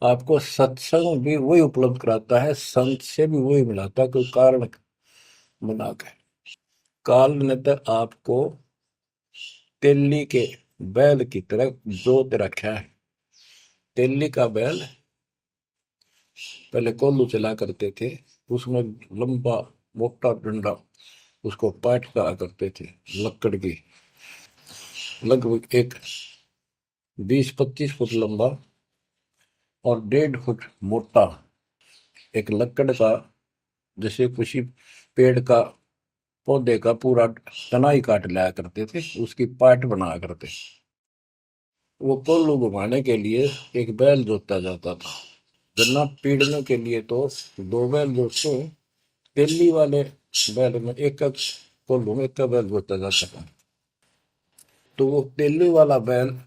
आपको सत्संग भी वही उपलब्ध कराता है, संत से भी वही मिलाता है, कोई कारण बना के। काल ने तो आपको तेली के बैल की तरह जोत रखा है। तेली का बैल पहले कोल्लू चला करते थे, उसमें लंबा मोटा डंडा, उसको पाट कहा करते थे, लकड़ की, लगभग एक 20-25 फुट लंबा और 1.5 फुट मोटा एक लकड़ का, जैसे किसी पेड़ का पौधे का पूरा तना ही काट लाया करते थे, उसकी पाट बनाया करते। वो कोल्लू घुमाने के लिए एक बैल जोता जाता था। गन्ना पीड़ने के लिए तो 2 बैल जोतते, तेली वाले बैल में एक कोल्लू में एक बैल जोता जाता था। तो वो तेली वाला बैल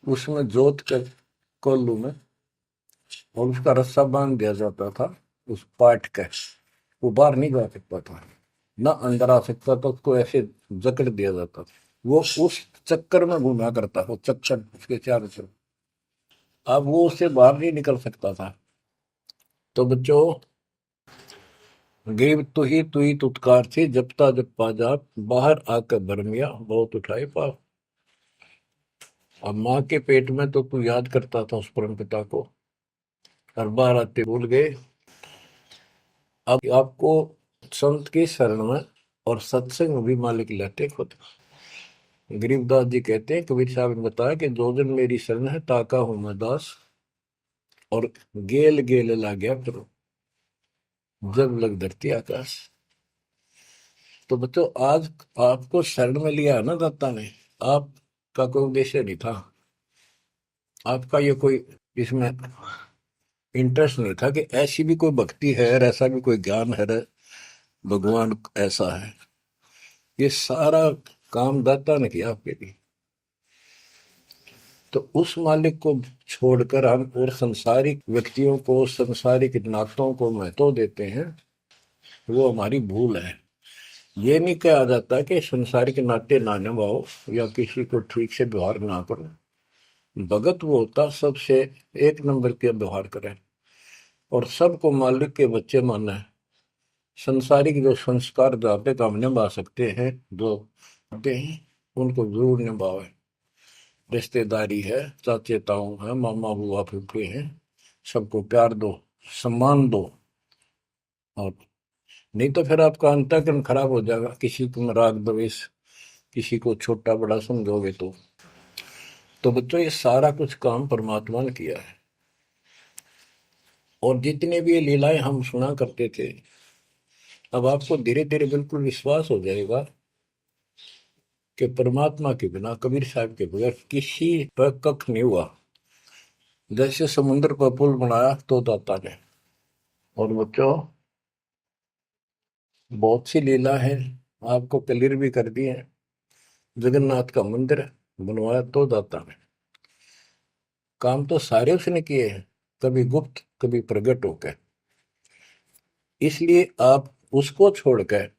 उसमें जोत कर कोल्लू में, और उसका रस्सा बांध दिया जाता था उस पाट का। वो बाहर नहीं जा सकता था, ना अंदर आ सकता था, उसको ऐसे जकड़ दिया जाता था। वो उस चक्कर में घूमा करता, वो चक्कर उसके चारों तरफ, अब वो उससे बाहर नहीं निकल सकता था। तो बच्चों, गरीब तू ही तुतकार थी, जपता जपा जाप, बाहर आकर भरमिया बहुत उठाए पाप। अब माँ के पेट में तो तू याद करता था उस परम पिता को, हर बार आते भूल गए। अब आपको संत की शरण में और सत्संग में भी मालिक लेते खुद। गरीबदास जी कहते हैं, कबीर साहब ने बताया कि जो जन मेरी शरण है ताका हूं मैं दास, और गेल गेल ला गया करो जब लग धरती आकाश। तो बच्चों, आज आपको शरण में लिया है ना दाता ने, आपका कोई उद्देश्य नहीं था, आपका ये कोई इसमें इंटरेस्ट नहीं था कि ऐसी भी कोई भक्ति है और ऐसा भी कोई ज्ञान है, भगवान ऐसा है। ये सारा काम दाता ने किया आपके लिए। तो उस मालिक को छोड़कर हम और संसारिक व्यक्तियों को, संसारिक नातों को महत्व देते हैं, वो हमारी भूल है। ये नहीं कहा जाता कि संसारिक नाते ना निभाओ या किसी को ठीक से व्यवहार ना करो। भगत वो होता सबसे एक नंबर के व्यवहार करे और सबको मालिक के बच्चे माना है। संसारिक जो संस्कार जाते काम निभा सकते हैं, जो आते हैं उनको जरूर निभावे। रिश्तेदारी है, चाचे ताऊ है, मामा बुआ फूफे हैं, सबको प्यार दो, सम्मान दो। और नहीं तो फिर आपका अंतःकरण खराब हो जाएगा, किसी को राग द्वेष, किसी को छोटा बड़ा समझोगे तो बच्चों ये सारा कुछ काम परमात्मा ने किया है। और जितने भी ये लीलाएं हम सुना करते थे, अब आपको धीरे धीरे बिल्कुल विश्वास हो जाएगा कि परमात्मा के बिना, कबीर साहब के बगैर किसी पर कख नहीं हुआ। जैसे समुद्र पर पुल बनाया तो दाता ने। और बच्चों, बहुत सी लीला है, आपको क्लियर भी कर दी है। जगन्नाथ का मंदिर बनवाया तो दाता ने। काम तो सारे उसने किए हैं, कभी गुप्त कभी प्रकट होकर। इसलिए आप उसको छोड़कर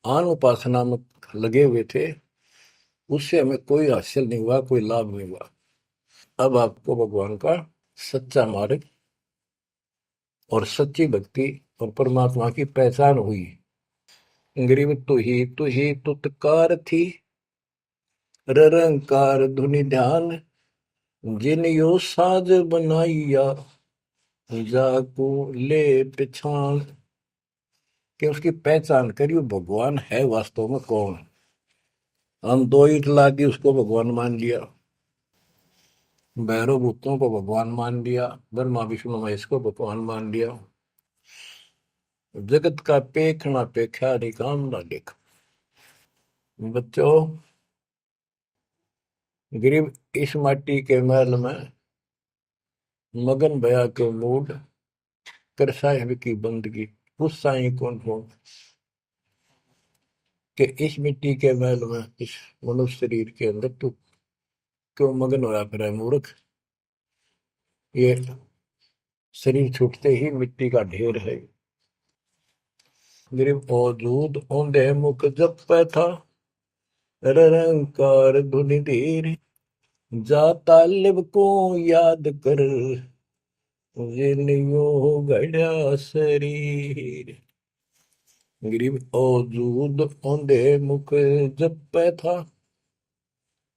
आन उपासना में लगे हुए थे, उससे हमें कोई हासिल नहीं हुआ, कोई लाभ नहीं हुआ। अब आपको भगवान का सच्चा मार्ग और सच्ची भक्ति और परमात्मा की पहचान हुई। गरीब तू ही तुतकार थी, रंकार धुनि ध्यान, जिन यो साज बनाइया, जाको ले पहचान। कि उसकी पहचान करी, वो भगवान है वास्तव में कौन। हम दो ईंट ला दी, उसको भगवान मान लिया। भैरव भूतों को भगवान मान लिया, ब्रह्मा विष्णु महेश को भगवान मान लिया। जगत का पेखना पेखा नहीं, काम ना देख। बच्चों, गरीब इस माटी के महल में मगन भया के मूड कर साहिब की बंदगी। उस साई कौन हो कि इस मिट्टी के महल में, इस मनुष्य शरीर के अंदर तू क्यों मगन होया फिर है मूर्ख। ये शरीर छूटते ही मिट्टी का ढेर है। गरीब औजूद औंधे मुख जप पे था, रंकार धुनि धीर, जा तालिब को याद कर, जिन यो गढ़ा शरीर। गरीब औजूद औंधे मुख जप पे था,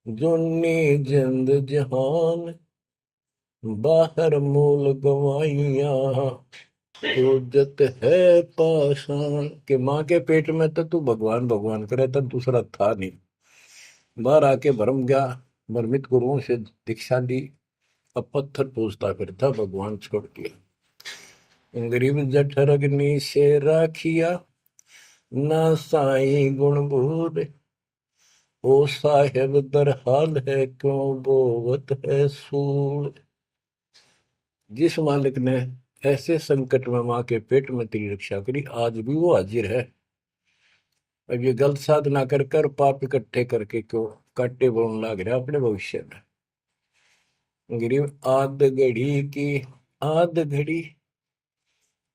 जोनी जिंद जहान, बाहर मूल गवाइया, उजत है पाषाण। के माँ के पेट में तो तू भगवान भगवान करे, तब दूसरा था नहीं। बाहर आके भरम गया, भ्रमित गुरुओं से दीक्षा ली, अब पत्थर पूजता फिरता, भगवान छोड़ दिया। गरीब जठर अग्नि से राखिया, ना साई गुण बूढ़, ओ साहेब दर हाल है, क्यों बोवत है सूल। जिस मालिक ने ऐसे संकट में माँ के पेट में तेरी रक्षा करी, आज भी वो हाजिर है। अब ये गलत साधना कर कर पाप इकट्ठे करके क्यों काटे बोलने लग रहा अपने भविष्य में। गरीब आद घड़ी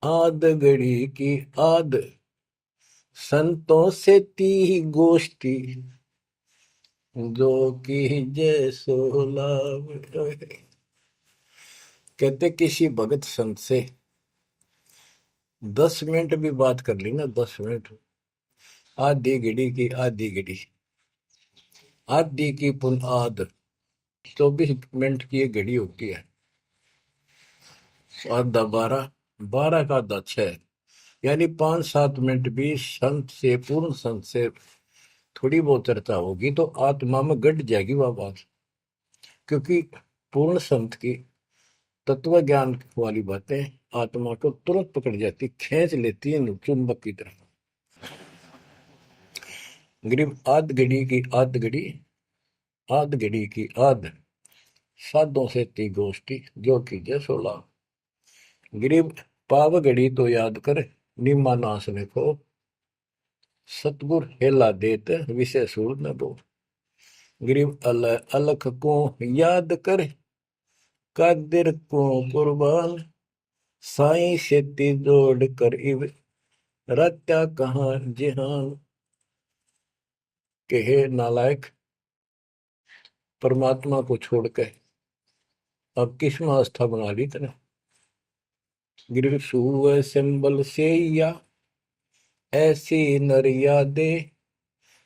आद घड़ी की आद, संतों से ती गोष्ठी, जो की जय सो लाभ। कहते किसी भगत संत से 10 मिनट भी बात कर ली ना, 10 मिनट, आधी घड़ी की आधी घड़ी, आधी की पुन आध, 24 मिनट की एक घड़ी होती है। आधा 12, 12 का आधा 6, यानी 5-7 मिनट भी संत से, पूर्ण संत से थोड़ी बहुत चर्चा होगी तो आत्मा में गट जाएगी वह बात। क्योंकि पूर्ण संत की तत्व ज्ञान वाली बातें आत्मा को तुरंत पकड़ जाती, खींच लेती है चुंबक की तरह। गरीब आध घड़ी की आध घड़ी, आध घड़ी की आध, साधों से ती गोष्ठी, जो कीजिए 16। गरीब पाव घड़ी तो याद कर, निम्मा नाश ने को, सतगुर हेला देत विषय सूर न दो। गरीब अलख को याद कर, कादिर को कुर्बान, साई सेती जोड़ कर इव, रत्या कहाँ जिहान। के हे नालायक, परमात्मा को छोड़कर अब किस में आस्था बना ली तने। गिर सुअ सिंबल से या ऐसी नरिया दे,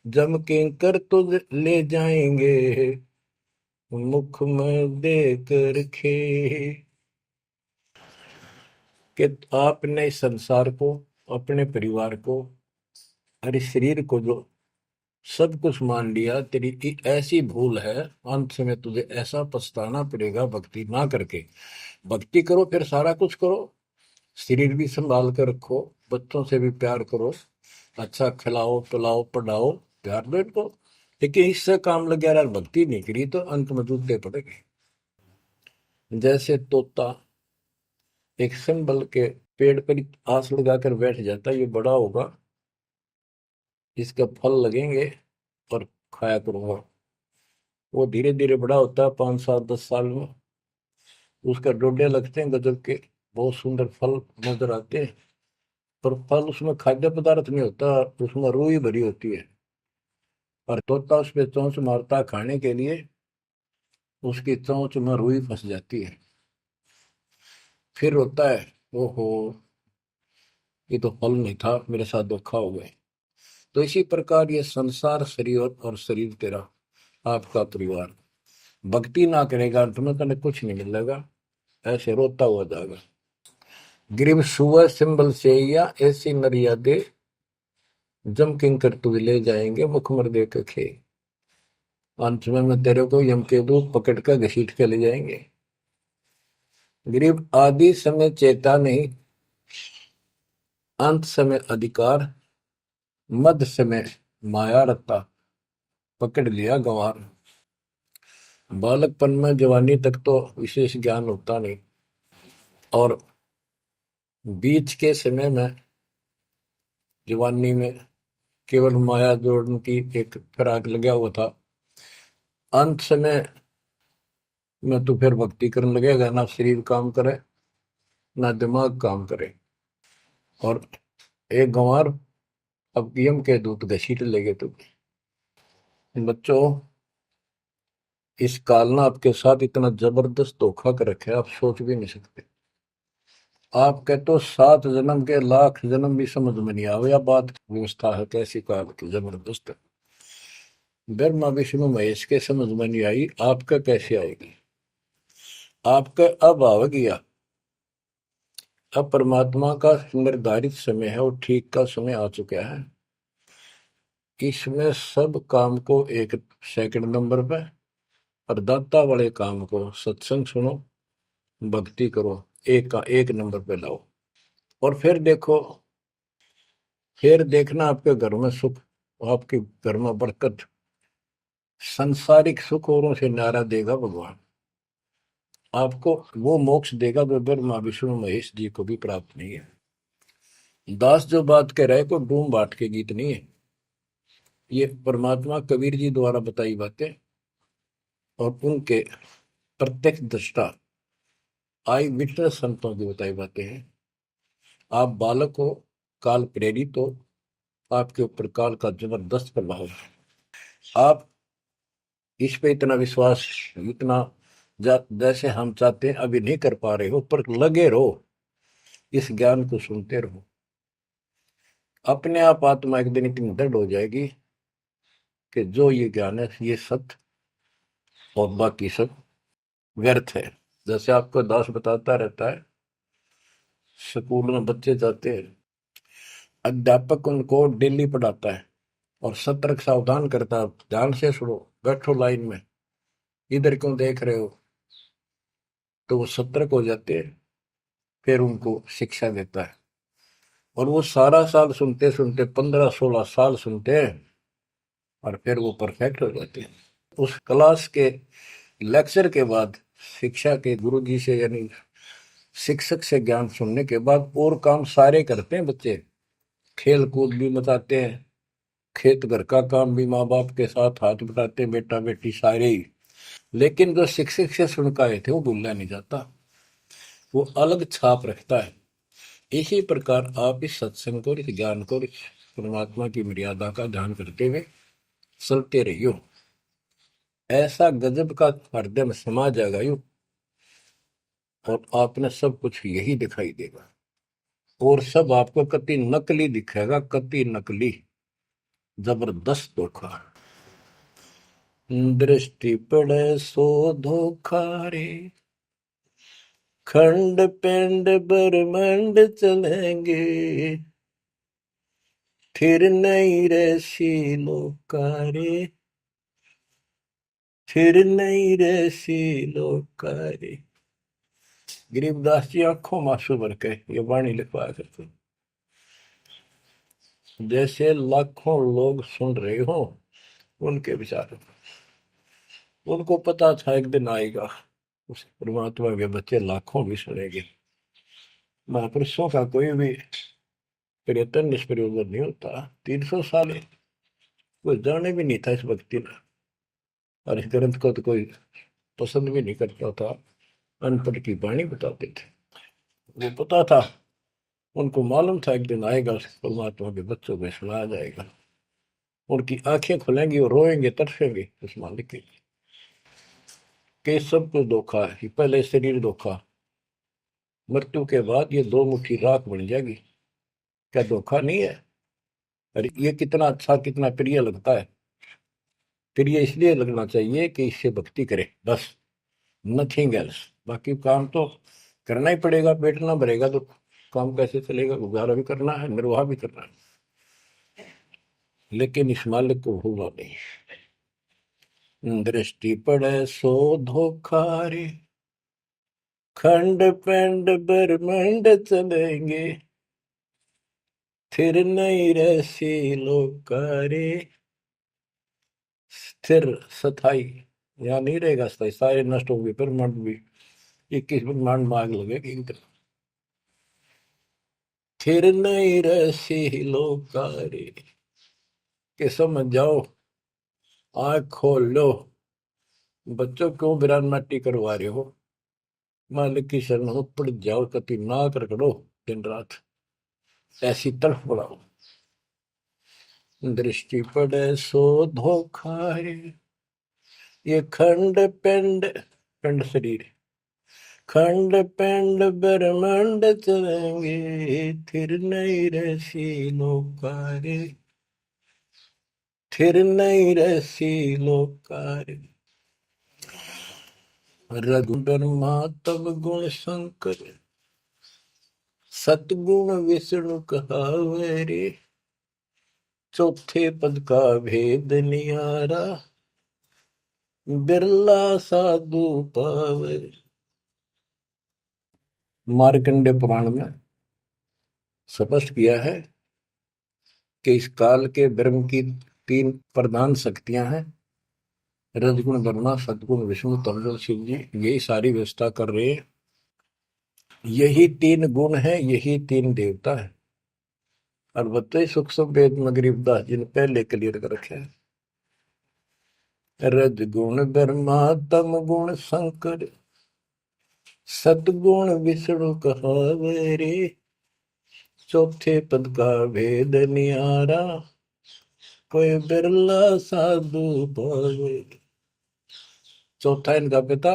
जम के कर तुझ ले जाएंगे, मुख में देकर खे। कि आपने संसार को, अपने परिवार को, अरे शरीर को जो सब कुछ मान लिया, तेरी ऐसी भूल है, अंत में तुझे ऐसा पछताना पड़ेगा भक्ति ना करके। भक्ति करो फिर सारा कुछ करो, शरीर भी संभाल कर रखो, बच्चों से भी प्यार करो, अच्छा खिलाओ पिलाओ पढ़ाओ, प्यार दो इनको। लेकिन इससे काम लग गया यार, भक्ति नहीं करी तो अंत में जूते पड़ेंगे। जैसे तोता एक संभल के पेड़ पर ही आस लगाकर बैठ जाता है, ये बड़ा होगा, इसका फल लगेंगे और खाया करूंगा। वो धीरे धीरे बड़ा होता है, 5 7 10 साल में उसका डोडे लगते हैं गजब के, बहुत सुंदर फल नजर आते हैं। पर फल उसमें खाद्य पदार्थ नहीं होता, उसमें रूई भरी होती है। और तोता उस पे चोंच मारता है खाने के लिए, उसकी चोंच में रुई फंस जाती है। फिर होता है, ओहो, ये तो फल नहीं था, मेरे साथ धोखा हो गए। तो इसी प्रकार ये संसार शरीर और शरीर तेरा आपका परिवार, भक्ति ना करेगा तुम्हें कने कुछ नहीं मिलेगा, ऐसे रोता हुआ जाएगा। गिरिव सुअ सिंबल से या ऐसी नरिया दे, जम किंकर तुझ ले जाएंगे मुखमर दे के खे। अंत में तेरे को यम के दूत पकड़ कर घसीट के ले जाएंगे। गिरिव आदि समय चेता नहीं, अंत समय अधिकार, मध्य समय माया रत्ता, पकड़ लिया गंवार। बालकपन में जवानी तक तो विशेष ज्ञान होता नहीं, और बीच के समय में जवानी में केवल माया जोड़ने की एक फिराक लगा हुआ था। अंत समय में तो फिर भक्ति करने लगेगा, ना शरीर काम करे ना दिमाग काम करे। और एक गंवार अब यम के दूत घसीट लेंगे तुम। बच्चों, इस काल ने आपके साथ इतना जबरदस्त धोखा कर रखा है, आप सोच भी नहीं सकते। आपके तो 7 जन्म के लाख जन्म भी समझ में नहीं आवे, या बात व्यवस्था है कैसी काल की जबरदस्त। ब्रह्मा विष्णु महेश के समझ में नहीं आई, आपका कैसे आएगी। आपका अब आ गया, अब परमात्मा का निर्धारित समय है और ठीक का समय आ चुका है। इसमें सब काम को एक सेकंड नंबर पे, और दाता वाले काम को सत्संग सुनो, भक्ति करो, एक का एक नंबर पे लाओ। और फिर देखो, फिर देखना आपके घर में सुख, आपके घर में बरकत, संसारिक सुख औरों से न्यारा देगा भगवान। आपको वो मोक्ष देगा जो ब्रह्मा विष्णु महेश जी को भी प्राप्त नहीं है। दास जो बात कह रहे को डूम बाट के गीत नहीं है, ये परमात्मा कबीर जी द्वारा बताई बातें और उनके प्रत्यक्ष दृष्टा आई विटनेस संतों की बताई बातें हैं। आप बालक हो, काल प्रेरित हो, आपके ऊपर काल का जबरदस्त प्रभाव है। आप इस पे इतना विश्वास, इतना जैसे हम चाहते हैं अभी नहीं कर पा रहे हो, पर लगे रहो, इस ज्ञान को सुनते रहो। अपने आप आत्मा एक दिन इतनी दृढ़ हो जाएगी कि जो ये ज्ञान है ये सत्य और बाकी सब व्यर्थ है। जैसे आपको दास बताता रहता है, स्कूल में बच्चे जाते हैं, अध्यापक उनको डेली पढ़ाता है और सतर्क सावधान करता है, ध्यान से सुनो, बैठो लाइन में, इधर क्यों देख रहे हो। तो वो सतर्क हो जाते हैं, फिर उनको शिक्षा देता है। और वो सारा साल सुनते सुनते 15 16 साल सुनते हैं, और फिर वो परफेक्ट हो जाते हैं। उस क्लास के लेक्चर के बाद, शिक्षा के गुरु जी से यानी शिक्षक से ज्ञान सुनने के बाद और काम सारे करते हैं बच्चे, खेल कूद भी मचाते हैं, खेत घर का काम भी माँ बाप के साथ हाथ बटाते हैं, बेटा बेटी सारे ही। लेकिन जो शिक्षक से सुन के आए थे वो भूलना नहीं जाता, वो अलग छाप रखता है। इसी प्रकार आप इस सत्संग को, इस ज्ञान को, इस परमात्मा की मर्यादा का ध्यान करते हुए चलते रहियो। ऐसा गजब का हृदय में समा जाएगा यू, और आपने सब कुछ यही दिखाई देगा, और सब आपको कति नकली दिखेगा, कति नकली, जबरदस्त धोखा। दृष्टि पड़े सो धोखा रे, खंड पिंड ब्रह्मंड चलेंगे, फिर नहीं रसी लोकारे, फिर नहीं रसी लोकारे। गरीबदास जी आंखों में आंसू भर के ये वाणी लिखवाया करते, जैसे लाखों लोग सुन रहे हो उनके विचार। उनको पता था एक दिन आएगा उस परमात्मा के बच्चे लाखों भी सुनेंगे। महापुरुषों का कोई भी प्रयत्न निष्प्रयोजन नहीं होता। 300 साल कोई जाने भी नहीं था इस भक्ति में, और इस ग्रंथ को तो कोई पसंद भी नहीं करता था। अनपढ़ की वाणी बताते थे, वो पता था, उनको मालूम था एक दिन आएगा परमात्मा के बच्चों को सुनाया जाएगा। उनकी आंखें खुलेंगी और रोएंगे तरसेंगे उस मालिक के लिए कि सब कुछ धोखा है। पहले शरीर धोखा, मृत्यु के बाद ये दो मुट्ठी राख बन जाएगी, क्या धोखा नहीं है? अरे ये कितना अच्छा कितना प्रिय लगता है। प्रिय इसलिए लगना चाहिए कि इससे भक्ति करे, बस, नथिंग एल्स। बाकी काम तो करना ही पड़ेगा, पेट ना भरेगा तो काम कैसे चलेगा? गुजारा भी करना है, निर्वाह भी करना है, लेकिन इस मालिक को भूलना नहीं। दृष्टि पड़े सो धोखा रे, खंड पेंड ब्रह्मंड चलेंगे, फिर नहीं रहसी लोकारे। स्थिर स्थाई यहाँ नहीं रहेगा, स्थाई सारे नष्ट होंगे, ब्रह्मांड भी 21 ब्रह्मांड में आग लगेगी इनके। फिर नहीं रहसी लोकारे, के समझ जाओ, आँख खोल लो। बच्चों क्यों बिरान माटी करवा रहे हो? मालिक की शरण हो, पड़ जाओ, कति नाक रगड़ो दिन रात, ऐसी तड़फ बढ़ाओ। दृष्टि पड़े सो धोखा रे, ये खंड पिंड, पिंड शरीर, खंड पिंड ब्रह्मांड चलेंगे, फिर नहीं रहसी लोकारे, फिर नहीं रहसी लोकारे। रघु ब्रह्मा तब गुण शंकर, सतगुण विष्णु कहावे रे, चौथे पद का भेद नियारा, बिरला साधु पावे। मार्कंडे पुराण में स्पष्ट किया है कि इस काल के ब्रह्म की 3 प्रधान शक्तियां हैं, रजगुण ब्रह्मा, सदगुण विष्णु, तमगुण शिव जी। यही सारी व्यवस्था कर रहे हैं। यही 3 गुण है, यही 3 देवता है। और बताइए सूक्ष्म वेद में गरीबदास जी ने पहले क्लियर कर रखे हैं, रजगुण ब्रह्मा तम गुण शंकर, सदगुण विष्णु कहावे रे, चौथे पद का भेद नियारा, कोई बिरला साधु पावे। चौथा इनका पिता,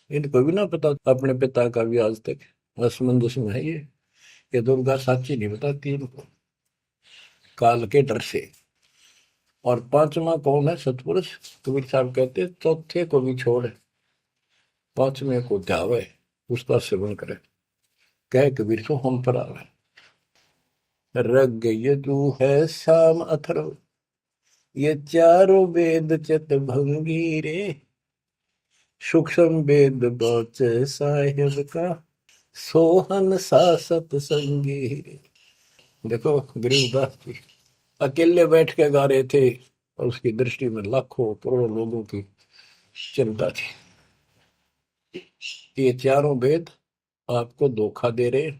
इनको भी ना पता अपने पिता का भी आज तक, असमंजस में है ये दुर्गा साची नहीं बताती इनको, काल के डर से। और 5वां कौन है? सतपुरुष। कबीर साहब कहते चौथे को भी छोड़, 5वें को ध्यावे, उसका सेवन करे, कह कबीर सो हम पर आवे। रग यजु है शाम अथर्व, ये चारों वेद चित भंगी रे, सूक्ष्म वेद बौच साहिब का, सोहन सासत संगी रे। देखो गरीबदास जी अकेले बैठ के गा रहे थे, और उसकी दृष्टि में लाखों करोड़ों लोगों की चिंता थी। ये चारों वेद आपको धोखा दे रहे।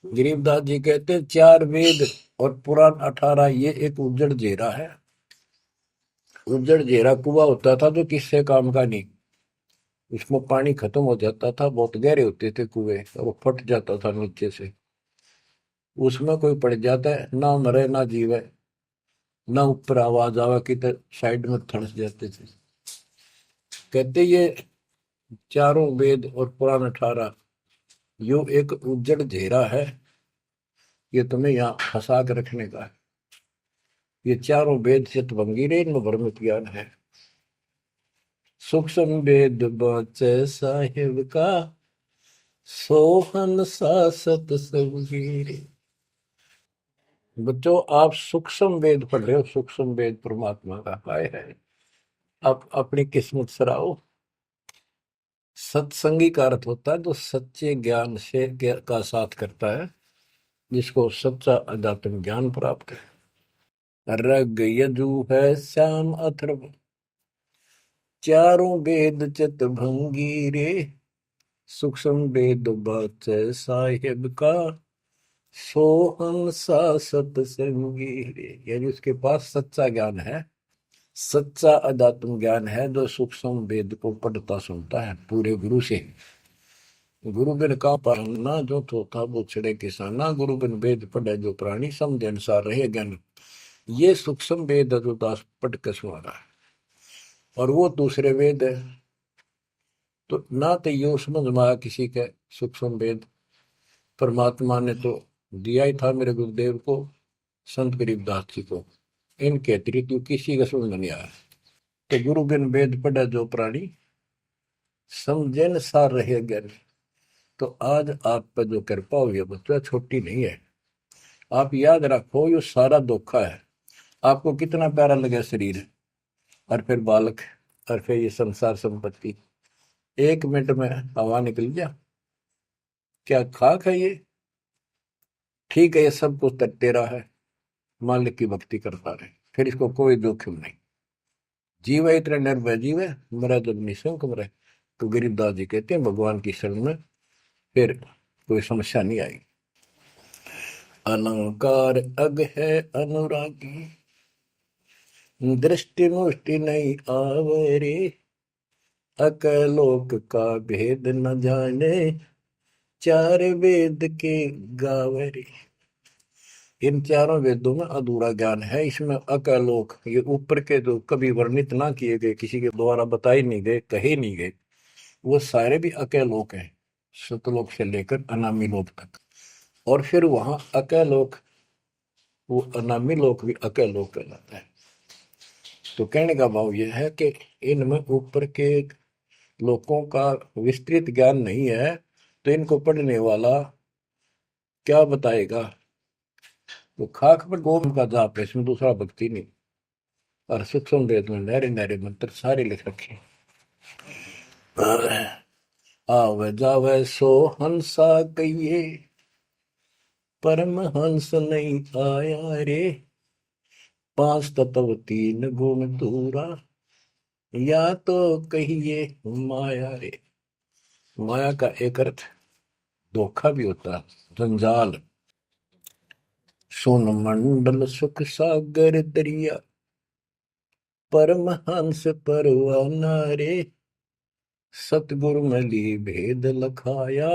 गरीबदास जी कहते 4 वेद और पुराण 18, ये एक उज्जड़ जेरा है। उज्जड़ जेरा कुआं होता था जो किससे काम का नहीं, उसमें पानी खत्म हो जाता था, बहुत गहरे होते थे कुएं, और वो फट जाता था नीचे से। उसमें कोई पड़ जाता है, ना मरे ना जीवे, ना ऊपर आवाज आवा की तो साइड में थड़स जाते थे। कहते ये चारों वेद और पुराण 18 यो एक उज्जड़ घेरा है, ये तुम्हें यहाँ फंसा कर रखने का है। ये चारों वेद चित भंगीरे, इनमें भ्रमित ज्ञान है। सूक्ष्म वेद बचे साहिब का, सोहन सासत सबगीरे। बच्चों आप सूक्ष्म वेद पढ़ रहे हो, सूक्ष्म वेद परमात्मा का काय है। आप अपनी किस्मत सराओ, सत्संगी का अर्थ होता है जो सच्चे ज्ञान से का साथ करता है, जिसको सच्चा अध्यात्म ज्ञान प्राप्त है। रग यजु है श्याम अथर्व, चारों वेद चित भंगी रे, सूक्ष्म वेद बाच साहिब का, सोहम सा सत्संगी रे। यानी उसके पास सच्चा ज्ञान है, सच्चा अध्यात्म ज्ञान है, जो सूक्ष्म वेद को पढ़ता सुनता है पूरे गुरु से। गुरु बिन का पढ़ना जो थोथा वो छड़े किसाना, गुरु बिन वेद पढ़े जो प्राणी, समझ अनुसार रहे ज्ञान। ये सूक्ष्म वेद है जो दास पढ़ के सुना रहा है, और वो दूसरे वेद है। तो ना तो ये समझ में आया किसी के सूक्ष्म वेद, परमात्मा ने तो दिया ही था मेरे गुरुदेव को, संत गरीबदास जी को, इनके अतिरिक्त किसी का समझ में नहीं आया। तो गुरु बिन वेद पढ़े जो प्राणी, समझे न सार रहे ज्ञान। तो आज आप पर जो कृपा हुई है बच्चा, छोटी नहीं है। आप याद रखो ये सारा धोखा है। आपको कितना प्यारा लगे शरीर, और फिर बालक, और फिर ये संसार संपत्ति, 1 मिनट में हवा निकल गया। क्या खाक है ये? ठीक है, ये सब कुछ तेरा है, मालिक की भक्ति करता रहे, फिर इसको कोई जोखिम नहीं। जीव है इतना निर्भय जीव है, मरा जब निशंक मरे। तो गरीबदास जी कहते हैं भगवान की शरण में फिर कोई समस्या नहीं आई। अलंकार अग है अनुरागी, दृष्टि मुष्टि नहीं आवरे, अकलोक का भेद न जाने, चार वेद के गावरे। इन चारों वेदों में अधूरा ज्ञान है, इसमें अकलोक, ये ऊपर के जो कभी वर्णित ना किए गए, किसी के द्वारा बताए नहीं गए, कहे नहीं गए, वो सारे भी अकलोक हैं, सतलोक से लेकर अनामी लोक तक। और फिर वहां अकलोक, वो अनामी लोक भी अकलोक कहलाता है। तो कहने का भाव यह है कि इनमें ऊपर के लोगों का विस्तृत ज्ञान नहीं है, तो इनको पढ़ने वाला क्या बताएगा? तो खाक पर गोम का जाप है, इसमें दूसरा भक्ति नहीं। और सूक्ष्म वेद में नहरे नहरे मंत्र सारे लिख रखे हैं। आवे जावे सो हंसा कहिए, परम हंस नहीं आया रे, पांच तत्व तीन गुण दूरा, या तो कहिए माया रे। माया का एक अर्थ धोखा भी होता है, जंजाल। सोन मंडल सुख सागर दरिया, परमहंस परवाना रे, सतगुरु मली भेद लखाया,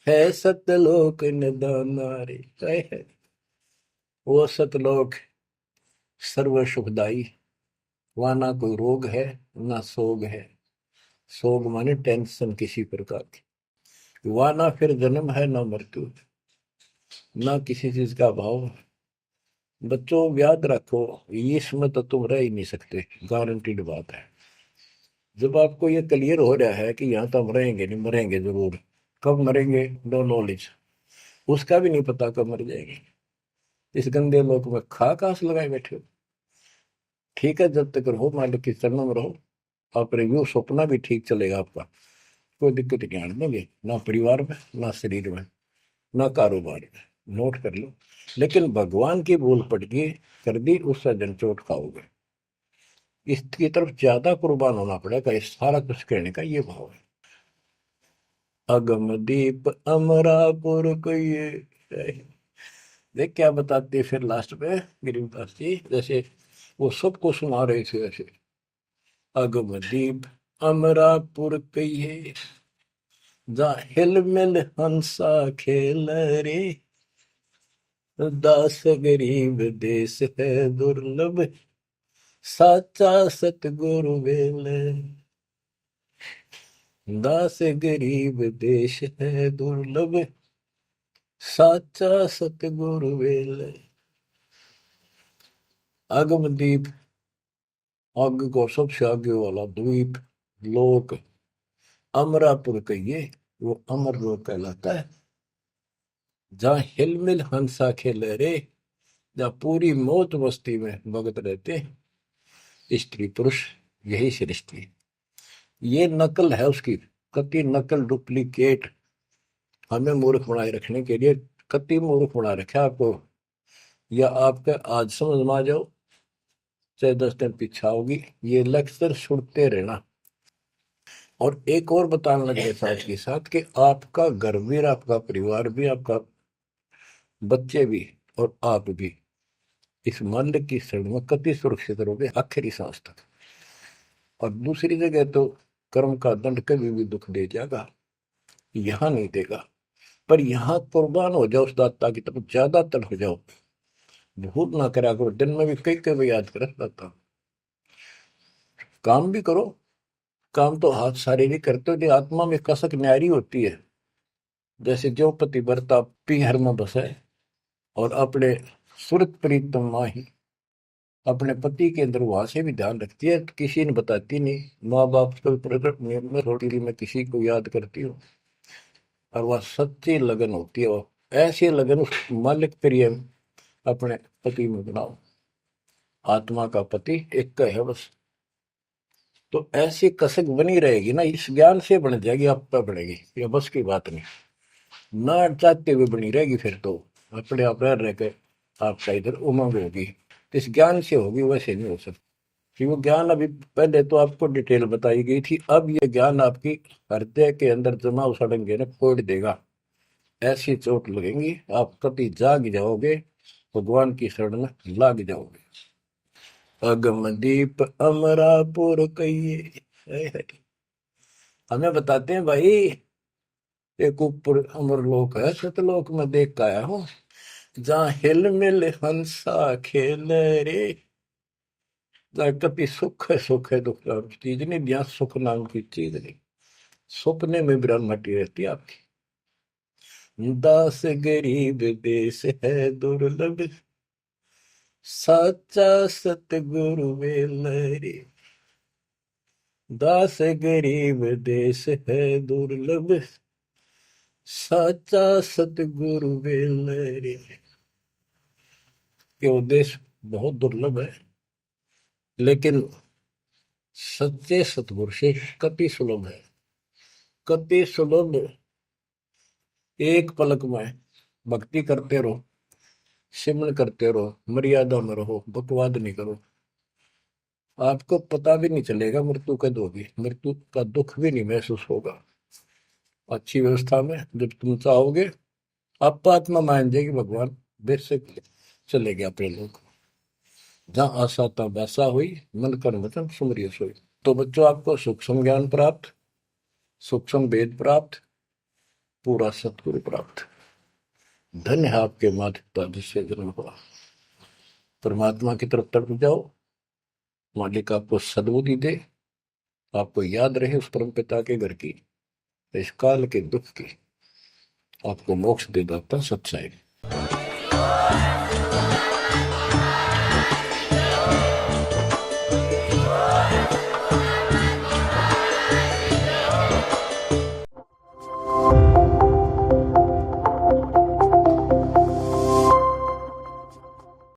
है सतलोक निदाना रे। है वो सतलोक सर्व सुखदाई, वहां ना कोई रोग है ना सोग है। सोग माने टेंशन किसी प्रकार की, वहां ना फिर जन्म है ना मृत्यु, ना किसी चीज का भाव। बच्चों याद रखो, इसमें तो तुम रह ही नहीं सकते, गारंटीड बात है। जब आपको ये क्लियर हो रहा है कि यहाँ तो हम रहेंगे नहीं, मरेंगे जरूर, कब मरेंगे नो नॉलेज, उसका भी नहीं पता कब मर जाएंगे। इस गंदे लोक में खा कास लगाए बैठे हो। ठीक है, जब तक रहो मालिक की चरणों में रहो, आप रिव्यू सपना भी ठीक चलेगा आपका, कोई दिक्कत नहीं आने देंगे, ना परिवार में ना शरीर में ना कारोबार में। नोट कर लो। लेकिन भगवान की भूल पड़ गई, कर दी, उससे जनचोट खाओगे। इसकी तरफ ज्यादा कुर्बान होना पड़ेगा। इस सारा कुछ कहने का ये भाव है। अगम दीप अमरापुर को ये देख क्या बताते फिर लास्ट में गिरिदास जी, जैसे वो सबको सुना रहे थे ऐसे। अगम दीप अमरापुर कहिए, जा हिल मिल हंसा खेल रे, दास गरीब देश है दुर्लभ, साचा सतगुरु वेल। दास गरीब देश है दुर्लभ, साचा सतगुरु वेल। अगमदीप, आग को सबसे आगे वाला द्वीप, लोक, अमरापुर कहिए, वो अमर लोक कहलाता है। जहाँ हिलमिल हंसा खेले रे, जहाँ पूरी मौत मस्ती में भगत रहते, स्त्री पुरुष यही सृष्टि। ये नकल है उसकी, कति नकल डुप्लीकेट हमें मूर्ख बनाए रखने के लिए कति मूर्ख बना रखा आपको। या आपका आज समझ में आ जाओ चाहे 10 दिन पीछा होगी, ये लेक्चर सुनते रहना। और एक और बताने लगे साथ के साथ कि आपका घर भी, आपका परिवार भी, आपका बच्चे भी और आप भी इस माल्य की शरण में कति सुरक्षित रहोगे आखिरी सांस तक। और दूसरी जगह तो कर्म का दंड कभी भी दुख दे जाएगा, यहां नहीं देगा। पर यहां कुर्बान हो जाओ उस दाता की तरफ, ज्यादा तर हो जाओ, भूल ना करा करो। दिन में भी कई कई याद कर दाता। काम भी करो, काम तो हाथ शारीरिक करते हो, आत्मा में कसक न्यारी होती है। जैसे जो पतिव्रता पीहर में बसे और अपने सुरत प्रीतम माही अपने पति के अंदर वहां से भी ध्यान रखती है, किसी ने बताती नहीं। माँ बाप को प्रकट नियम में थोड़ी मैं किसी को याद करती हूँ, और वह सच्ची लगन होती है। वो ऐसी लगन उस मालिक प्रिय अपने पति में बनाओ। आत्मा का पति एक का है बस। तो ऐसी कसक बनी रहेगी ना, इस ज्ञान से बन जाएगी, आप पे बढ़ेगी, ये बस की बात नहीं। ना चाहते हुए बनी रहेगी, फिर तो अपने आप रह के आपका इधर उमंग होगी। इस ज्ञान से होगी, वैसे नहीं हो सकती। कि वो ज्ञान अभी पहले तो आपको डिटेल बताई गई थी, अब ये ज्ञान आपकी हृदय के अंदर जमा सड़ेंगे ना, फोड़ देगा। ऐसी चोट लगेंगी, आप कभी जाग जाओगे, भगवान की शरण में लाग जाओगे। अगम दीप अमरापुर कहिए। हमें बताते हैं भाई, एक ऊपर अमर लोक है, सतलोक में देख के आया हूँ, जहाँ हिल मिल हंसा खेल रे। जहाँ कभी सुख है दुख नाम की चीज नहीं, यहाँ सुख नाम की चीज नहीं। सपने में ब्रह्मटी रहती है आपकी। दास गरीब देश है दुर्लभ, साचा सतगुरु मिल रे। दास गरीब देश है दुर्लभ, साचा सतगुरु मिल रे। ये उद्देश्य बहुत दुर्लभ है, लेकिन सच्चे सतगुरु से कति सुलभ है, कति सुलभ। एक पलक में भक्ति करते रहो, सिमरन करते रहो, मर्यादा में रहो, बकवाद नहीं करो, आपको पता भी नहीं चलेगा मृत्यु कब होगी, मृत्यु का दुख भी नहीं महसूस होगा। अच्छी व्यवस्था में जब तुम चाहोगे, आप आत्मा मान जाएगी, भगवान बेशक चले गए अपने लोग। जहाँ आशा था वैसा हुई, मन कर वचन सुमरिय सोई। तो बच्चों, आपको सूक्ष्म ज्ञान प्राप्त, सूक्ष्म वेद प्राप्त, पूरा सतगुरु प्राप्त। धन्य है आपके माता पिता जिससे जन्म हुआ। परमात्मा की तरफ तड़प जाओ, मालिक आपको सद्बुद्धि दे, आपको याद रहे उस परम पिता के घर की, इस काल के दुख की आपको मोक्ष दे दाता सच्चाई।